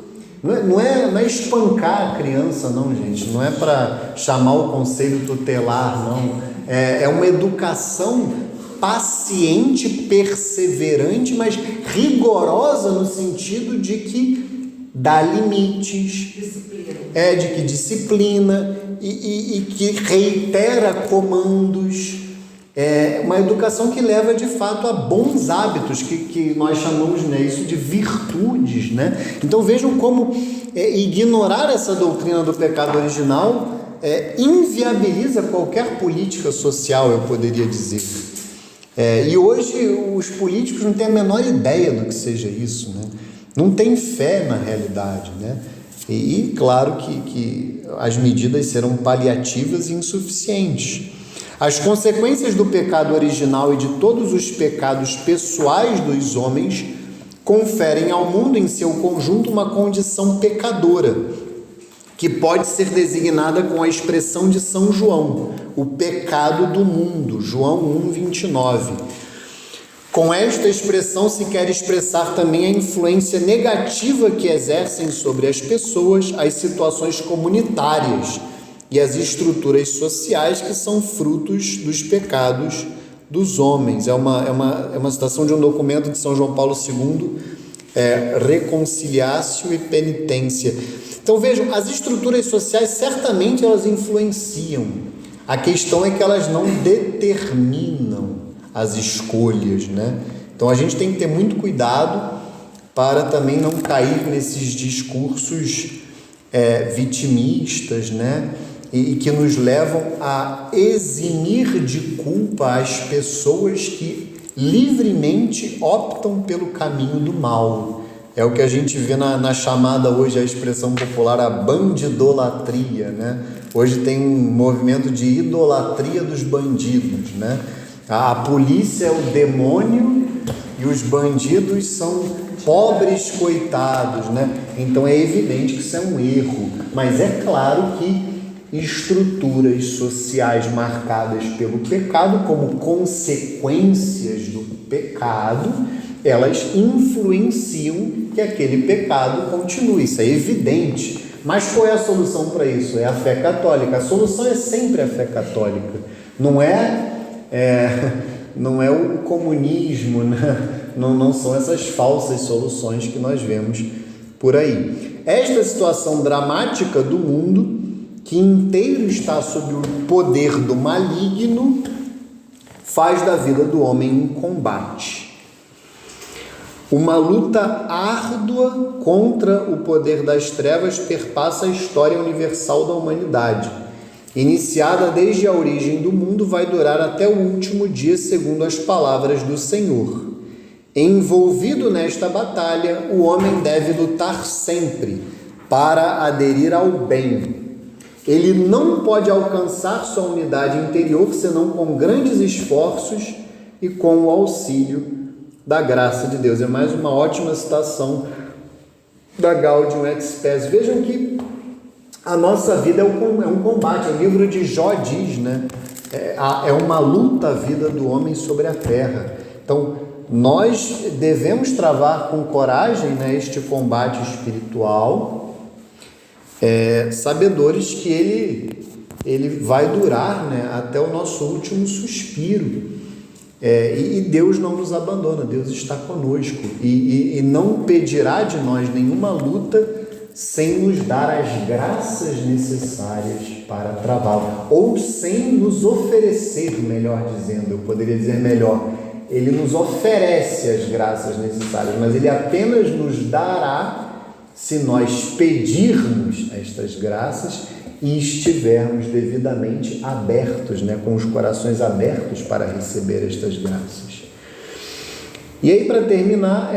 Não é espancar a criança, não, gente. Não é para chamar o conselho tutelar, não. É uma educação paciente, perseverante, mas rigorosa no sentido de que dá limites, de que disciplina e que reitera comandos. É uma educação que leva de fato a bons hábitos, que nós chamamos, né, isso de virtudes, né? Então vejam como ignorar essa doutrina do pecado original inviabiliza qualquer política social, eu poderia dizer. E hoje os políticos não têm a menor ideia do que seja isso, né? Não tem fé na realidade, né? E claro que as medidas serão paliativas e insuficientes. As consequências do pecado original e de todos os pecados pessoais dos homens conferem ao mundo em seu conjunto uma condição pecadora, que pode ser designada com a expressão de São João, o pecado do mundo, João 1:29. Com esta expressão se quer expressar também a influência negativa que exercem sobre as pessoas as situações comunitárias e as estruturas sociais que são frutos dos pecados dos homens. É uma citação de um documento de São João Paulo II, Reconciliatio e Penitência. Então vejam, as estruturas sociais certamente elas influenciam. A questão é que elas não determinam as escolhas, né? Então a gente tem que ter muito cuidado para também não cair nesses discursos vitimistas, né? E que nos levam a eximir de culpa as pessoas que livremente optam pelo caminho do mal. É o que a gente vê na chamada hoje, a expressão popular, a bandidolatria, né? Hoje tem um movimento de idolatria dos bandidos, né? A polícia é o demônio e os bandidos são pobres coitados, né? Então é evidente que isso é um erro, mas é claro que estruturas sociais marcadas pelo pecado, como consequências do pecado, elas influenciam que aquele pecado continue. Isso é evidente. Mas qual é a solução para isso? É a fé católica. A solução é sempre a fé católica. Não é o comunismo, né? Não são essas falsas soluções que nós vemos por aí. Esta situação dramática do mundo, que inteiro está sob o poder do maligno, faz da vida do homem um combate. Uma luta árdua contra o poder das trevas perpassa a história universal da humanidade. Iniciada desde a origem do mundo, vai durar até o último dia, segundo as palavras do Senhor. Envolvido nesta batalha, o homem deve lutar sempre para aderir ao bem. Ele não pode alcançar sua unidade interior senão com grandes esforços e com o auxílio da graça de Deus. É mais uma ótima citação da Gaudium et Spes. Vejam que a nossa vida é um combate. O livro de Jó diz, né? É uma luta a vida do homem sobre a terra. Então, nós devemos travar com coragem, né, este combate espiritual, sabedores que ele vai durar, né, até o nosso último suspiro. E Deus não nos abandona, Deus está conosco e não pedirá de nós nenhuma luta sem nos dar as graças necessárias para travá-la, ou sem nos oferecer, melhor dizendo, eu poderia dizer melhor, Ele nos oferece as graças necessárias, mas Ele apenas nos dará se nós pedirmos estas graças e estivermos devidamente abertos, né, com os corações abertos para receber estas graças. E aí, para terminar,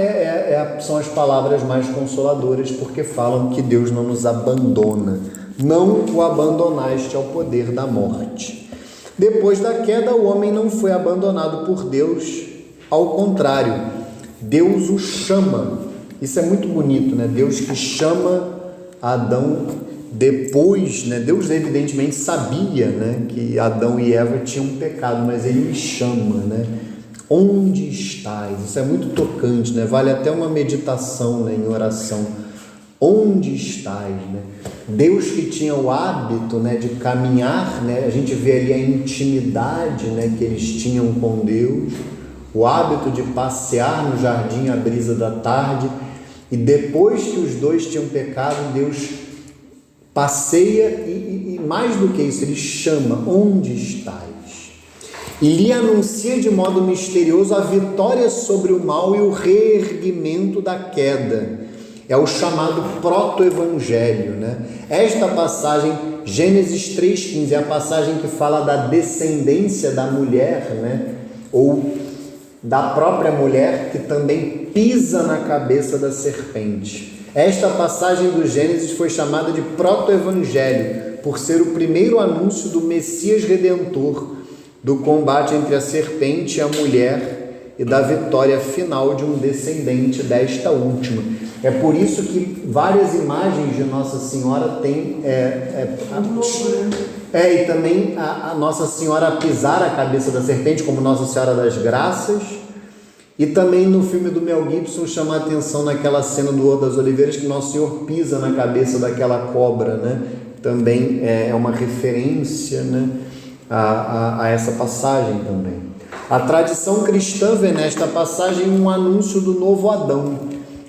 são as palavras mais consoladoras, porque falam que Deus não nos abandona. Não o abandonaste ao poder da morte. Depois da queda, o homem não foi abandonado por Deus, ao contrário, Deus o chama. Isso é muito bonito, né? Deus que chama Adão depois, né? Deus evidentemente sabia, né, que Adão e Eva tinham pecado, mas ele me chama, né? Onde estás? Isso é muito tocante, né? Vale até uma meditação, né, em oração. Onde estás, né? Deus que tinha o hábito, né, de caminhar, né? A gente vê ali a intimidade, né, que eles tinham com Deus, o hábito de passear no jardim à brisa da tarde, e depois que os dois tinham pecado, Deus passeia e mais do que isso, ele chama: onde estás? E lhe anuncia de modo misterioso a vitória sobre o mal e o reerguimento da queda. É o chamado proto-evangelho, né? Esta passagem, Gênesis 3,15, é a passagem que fala da descendência da mulher, né? Ou da própria mulher, que também pisa na cabeça da serpente. Esta passagem do Gênesis foi chamada de proto-evangelho, por ser o primeiro anúncio do Messias Redentor, do combate entre a serpente e a mulher e da vitória final de um descendente desta última. É por isso que várias imagens de Nossa Senhora têm e também a Nossa Senhora a pisar a cabeça da serpente, como Nossa Senhora das Graças. E também no filme do Mel Gibson chama a atenção naquela cena do Horto das Oliveiras, que Nosso Senhor pisa na cabeça daquela cobra, né? Também é uma referência, né, a essa passagem também. A tradição cristã vê nesta passagem um anúncio do novo Adão,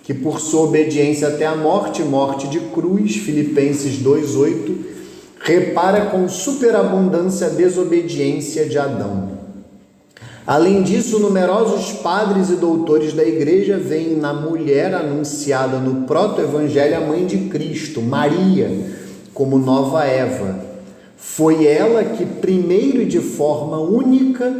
que por sua obediência até a morte de cruz, Filipenses 2,8, repara com superabundância a desobediência de Adão. Além disso, numerosos padres e doutores da igreja veem na mulher anunciada no proto-evangelho a mãe de Cristo, Maria, como nova Eva. Foi ela que primeiro e de forma única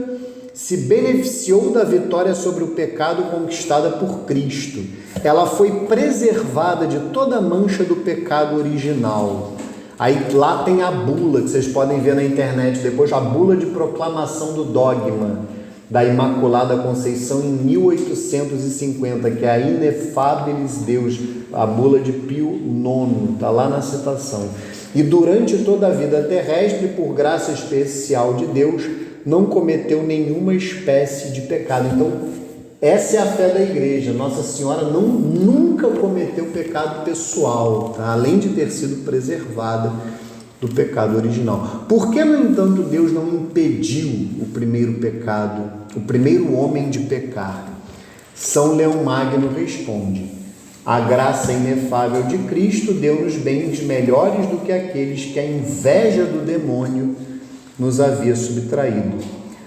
se beneficiou da vitória sobre o pecado conquistada por Cristo. Ela foi preservada de toda a mancha do pecado original. Aí lá tem a bula, que vocês podem ver na internet depois, a bula de proclamação do dogma da Imaculada Conceição em 1850, que é a Inefabilis Deus, a bula de Pio IX, está lá na citação. E durante toda a vida terrestre, por graça especial de Deus, não cometeu nenhuma espécie de pecado. Então, essa é a fé da igreja. Nossa Senhora nunca cometeu pecado pessoal, tá? Além de ter sido preservada do pecado original. Por que, no entanto, Deus não impediu o primeiro pecado, o primeiro homem de pecar? São Leão Magno responde: a graça inefável de Cristo deu-nos bens melhores do que aqueles que a inveja do demônio nos havia subtraído.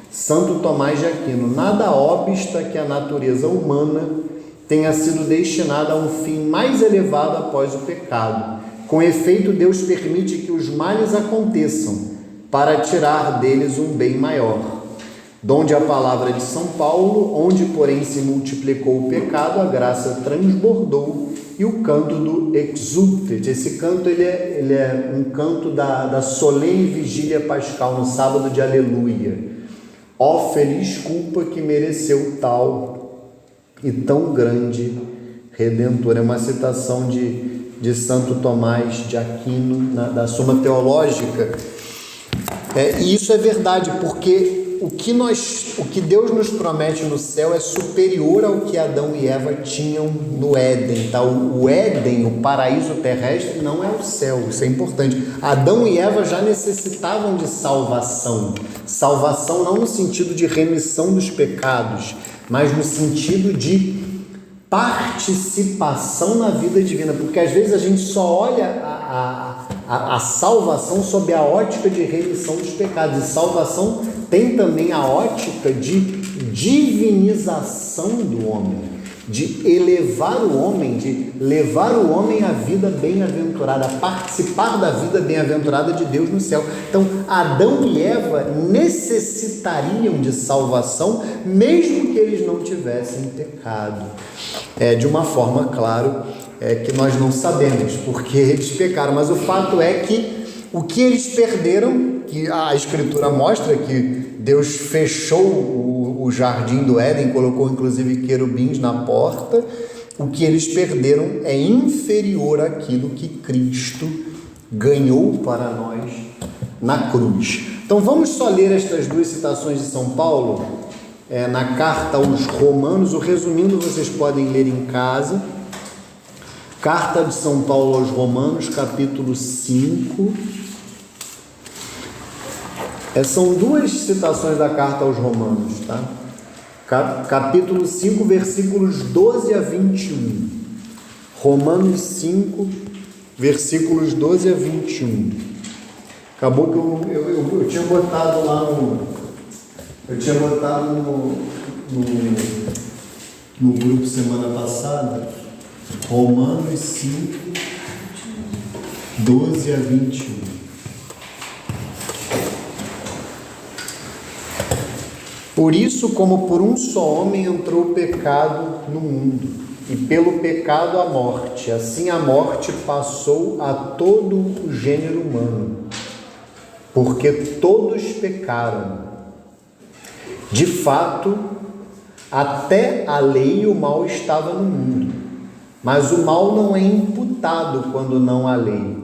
Santo Tomás de Aquino: nada obsta que a natureza humana tenha sido destinada a um fim mais elevado após o pecado. Com efeito, Deus permite que os males aconteçam para tirar deles um bem maior. Donde a palavra de São Paulo: onde, porém, se multiplicou o pecado, a graça transbordou. E o canto do Exultet. Esse canto ele é um canto da solene vigília pascal, no sábado de Aleluia. Ó feliz culpa que mereceu tal e tão grande Redentor. É uma citação de Santo Tomás de Aquino, da Suma Teológica. E isso é verdade, porque o que Deus nos promete no céu é superior ao que Adão e Eva tinham no Éden, tá? O Éden, o paraíso terrestre, não é o céu, isso é importante. Adão e Eva já necessitavam de salvação. Salvação não no sentido de remissão dos pecados, mas no sentido de participação na vida divina, porque às vezes a gente só olha a salvação sob a ótica de remissão dos pecados, e salvação tem também a ótica de divinização do homem, de elevar o homem, de levar o homem à vida bem-aventurada, a participar da vida bem-aventurada de Deus no céu. Então, Adão e Eva necessitariam de salvação, mesmo que eles não tivessem pecado. De uma forma, claro, que nós não sabemos porque eles pecaram, mas o fato é que o que eles perderam, que a Escritura mostra que Deus fechou o jardim do Éden, colocou inclusive querubins na porta, o que eles perderam é inferior àquilo que Cristo ganhou para nós na cruz. Então vamos só ler estas duas citações de São Paulo, na carta aos Romanos. O resumindo vocês podem ler em casa. Carta de São Paulo aos Romanos, capítulo 5. São duas citações da carta aos Romanos, tá? Capítulo 5, versículos 12 a 21. Romanos 5, versículos 12 a 21. Acabou que eu tinha botado lá no grupo semana passada, Romanos 5, 12 a 21. Por isso, como por um só homem entrou o pecado no mundo, e pelo pecado a morte, assim a morte passou a todo o gênero humano, porque todos pecaram. De fato, até a lei o mal estava no mundo, mas o mal não é imputado quando não há lei.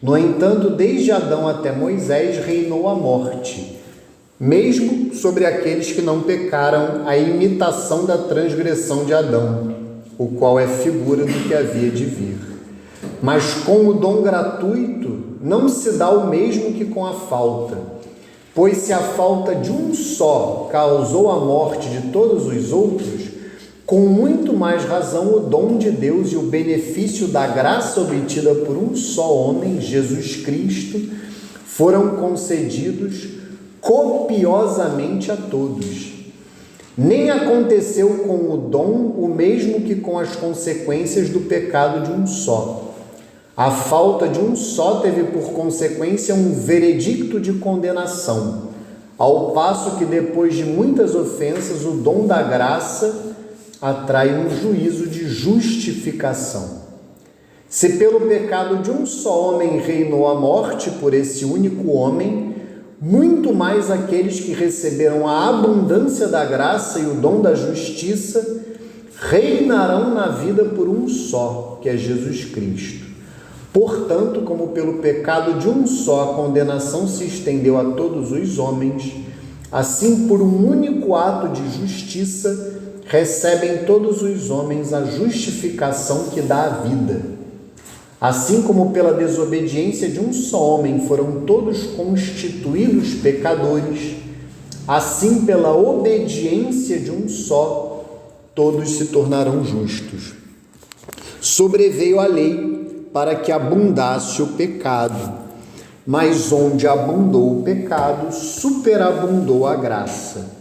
No entanto, desde Adão até Moisés reinou a morte, mesmo sobre aqueles que não pecaram, a imitação da transgressão de Adão, o qual é figura do que havia de vir. Mas com o dom gratuito não se dá o mesmo que com a falta, pois se a falta de um só causou a morte de todos os outros, com muito mais razão o dom de Deus e o benefício da graça obtida por um só homem, Jesus Cristo, foram concedidos copiosamente a todos. Nem aconteceu com o dom o mesmo que com as consequências do pecado de um só. A falta de um só teve por consequência um veredicto de condenação, ao passo que depois de muitas ofensas o dom da graça atrai um juízo de justificação. Se pelo pecado de um só homem reinou a morte por esse único homem, muito mais aqueles que receberam a abundância da graça e o dom da justiça reinarão na vida por um só, que é Jesus Cristo. Portanto, como pelo pecado de um só a condenação se estendeu a todos os homens, assim por um único ato de justiça recebem todos os homens a justificação que dá a vida. Assim como pela desobediência de um só homem foram todos constituídos pecadores, assim pela obediência de um só, todos se tornarão justos. Sobreveio a lei para que abundasse o pecado, mas onde abundou o pecado, superabundou a graça.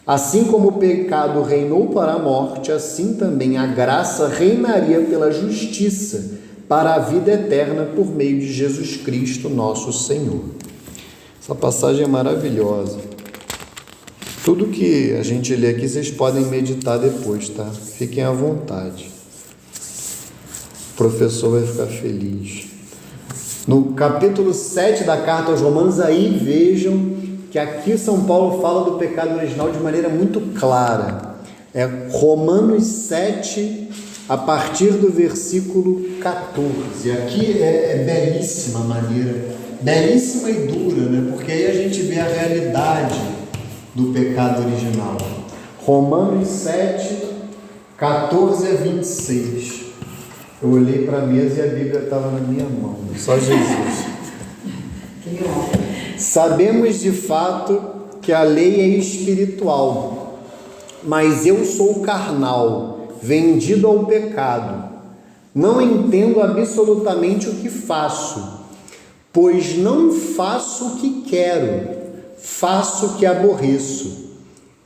Assim como o pecado reinou para a morte, assim também a graça reinaria pela justiça, para a vida eterna por meio de Jesus Cristo, nosso Senhor. Essa passagem é maravilhosa. Tudo que a gente lê aqui, vocês podem meditar depois, tá? Fiquem à vontade. O professor vai ficar feliz. No capítulo 7 da carta aos Romanos, aí vejam que aqui São Paulo fala do pecado original de maneira muito clara. É Romanos 7, a partir do versículo 14. Aqui é belíssima maneira, belíssima e dura, né? Porque aí a gente vê a realidade do pecado original. Romanos 7, 14 a 26. Eu olhei para a mesa e a Bíblia estava na minha mão, só Jesus. Sabemos de fato que a lei é espiritual, mas eu sou carnal, vendido ao pecado. Não entendo absolutamente o que faço, pois não faço o que quero, faço o que aborreço.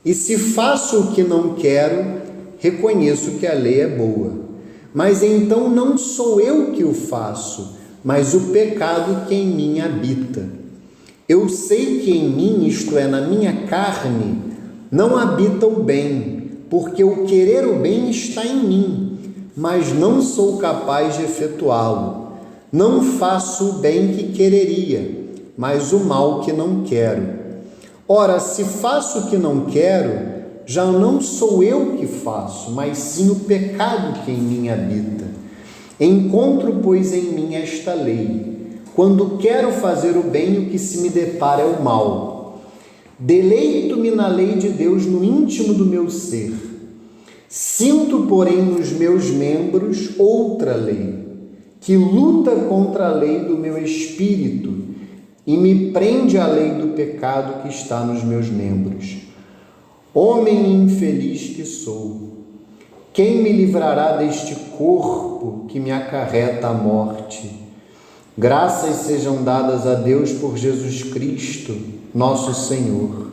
E se faço o que não quero, reconheço que a lei é boa. Mas então não sou eu que o faço, mas o pecado que em mim habita. Eu sei que em mim, isto é, na minha carne, não habita o bem, porque o querer o bem está em mim, mas não sou capaz de efetuá-lo. Não faço o bem que quereria, mas o mal que não quero. Ora, se faço o que não quero, já não sou eu que faço, mas sim o pecado que em mim habita. Encontro, pois, em mim esta lei. Quando quero fazer o bem, o que se me depara é o mal. Deleito-me na lei de Deus no íntimo do meu ser. Sinto, porém, nos meus membros outra lei, que luta contra a lei do meu espírito e me prende à lei do pecado que está nos meus membros. Homem infeliz que sou, quem me livrará deste corpo que me acarreta à morte? Graças sejam dadas a Deus por Jesus Cristo, nosso Senhor.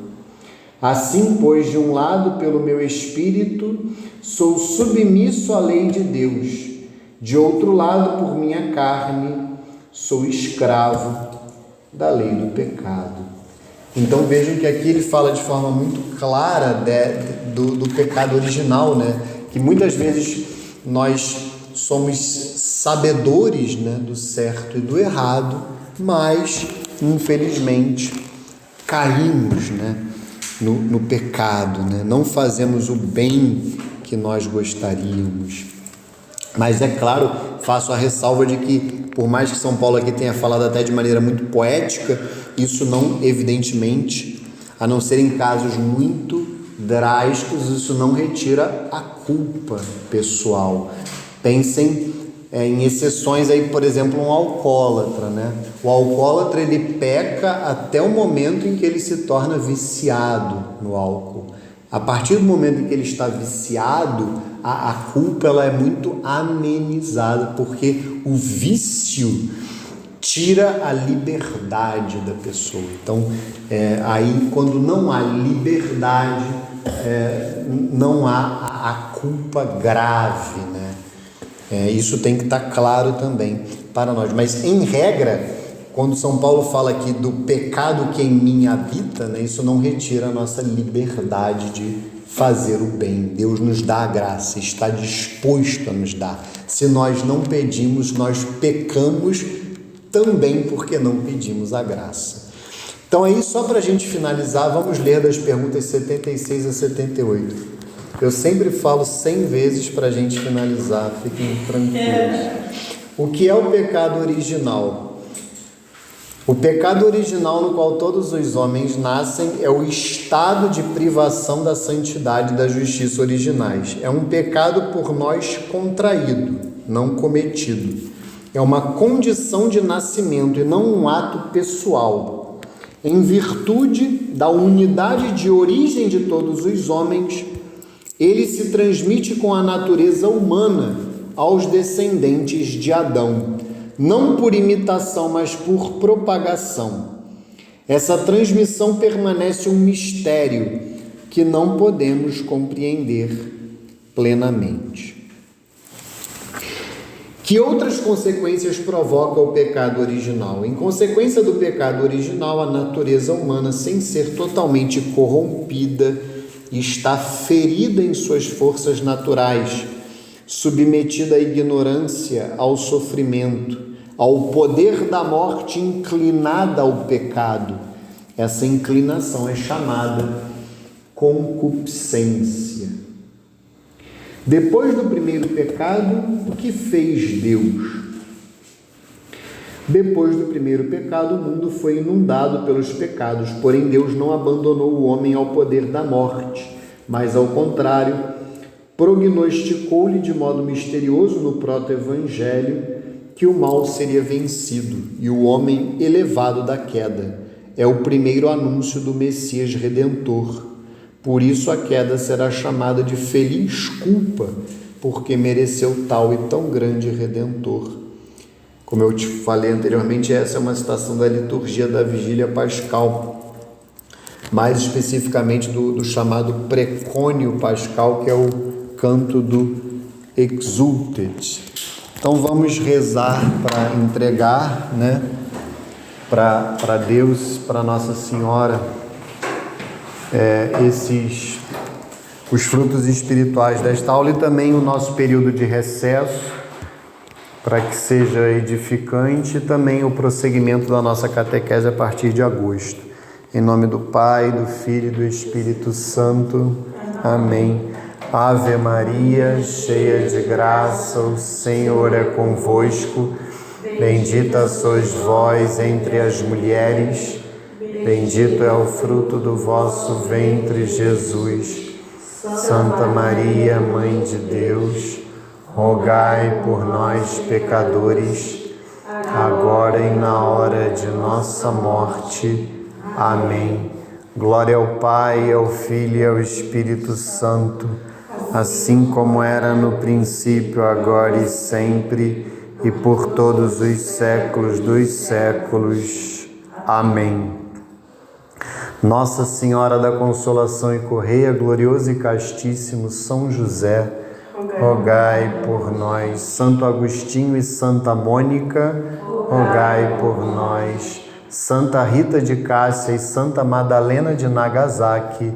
Assim, pois, de um lado, pelo meu espírito, sou submisso à lei de Deus, de outro lado, por minha carne, sou escravo da lei do pecado. Então vejam que aqui ele fala de forma muito clara do pecado original, né? Que muitas vezes nós somos sabedores, né, do certo e do errado, mas infelizmente caímos, né, no pecado, né? Não fazemos o bem que nós gostaríamos. Mas é claro, faço a ressalva de que, por mais que São Paulo aqui tenha falado até de maneira muito poética, isso não, evidentemente, a não ser em casos muito drásticos, isso não retira a culpa pessoal. Pensem em exceções aí, por exemplo, um alcoólatra, né? O alcoólatra, ele peca até o momento em que ele se torna viciado no álcool. A partir do momento em que ele está viciado, a culpa ela é muito amenizada, porque o vício tira a liberdade da pessoa. Então, aí quando não há liberdade, não há a culpa grave, né? Isso tem que estar claro também para nós. Mas, em regra, quando São Paulo fala aqui do pecado que em mim habita, né, isso não retira a nossa liberdade de fazer o bem. Deus nos dá a graça, está disposto a nos dar. Se nós não pedimos, nós pecamos também porque não pedimos a graça. Então aí, só para a gente finalizar, vamos ler das perguntas 76 a 78. Eu sempre falo 100 vezes para a gente finalizar, fiquem tranquilos. O que é o pecado original? O pecado original no qual todos os homens nascem é o estado de privação da santidade e da justiça originais. É um pecado por nós contraído, não cometido. É uma condição de nascimento e não um ato pessoal. Em virtude da unidade de origem de todos os homens, ele se transmite com a natureza humana aos descendentes de Adão, não por imitação, mas por propagação. Essa transmissão permanece um mistério que não podemos compreender plenamente. Que outras consequências provoca o pecado original? Em consequência do pecado original, a natureza humana, sem ser totalmente corrompida, está ferida em suas forças naturais, submetida à ignorância, ao sofrimento, ao poder da morte, inclinada ao pecado. Essa inclinação é chamada concupiscência. Depois do primeiro pecado, o que fez Deus? Depois do primeiro pecado, o mundo foi inundado pelos pecados, porém Deus não abandonou o homem ao poder da morte, mas ao contrário, prognosticou-lhe de modo misterioso no proto-evangelho que o mal seria vencido e o homem elevado da queda. É o primeiro anúncio do Messias Redentor. Por isso a queda será chamada de feliz culpa, porque mereceu tal e tão grande Redentor. Como eu te falei anteriormente, essa é uma citação da liturgia da Vigília Pascal, mais especificamente do chamado precônio pascal, que é o canto do Exultet. Então vamos rezar para entregar, né, para Deus, para Nossa Senhora, os frutos espirituais desta aula e também o nosso período de recesso, para que seja edificante também o prosseguimento da nossa catequese a partir de agosto. Em nome do Pai, do Filho e do Espírito Santo. Amém. Ave Maria, cheia de graça, o Senhor é convosco. Bendita sois vós entre as mulheres, bendito é o fruto do vosso ventre, Jesus. Santa Maria, Mãe de Deus, rogai por nós, pecadores, agora e na hora de nossa morte. Amém. Glória ao Pai, ao Filho e ao Espírito Santo, assim como era no princípio, agora e sempre, e por todos os séculos dos séculos. Amém. Nossa Senhora da Consolação e Correia, glorioso e castíssimo São José, rogai por nós. Santo Agostinho e Santa Mônica, rogai por nós. Santa Rita de Cássia e Santa Madalena de Nagasaki,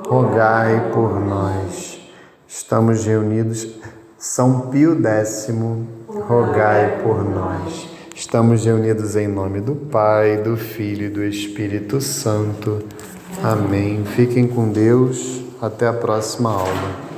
rogai por nós. Estamos reunidos. São Pio X, rogai por nós. Estamos reunidos em nome do Pai, do Filho e do Espírito Santo. Amém. Fiquem com Deus. Até a próxima aula.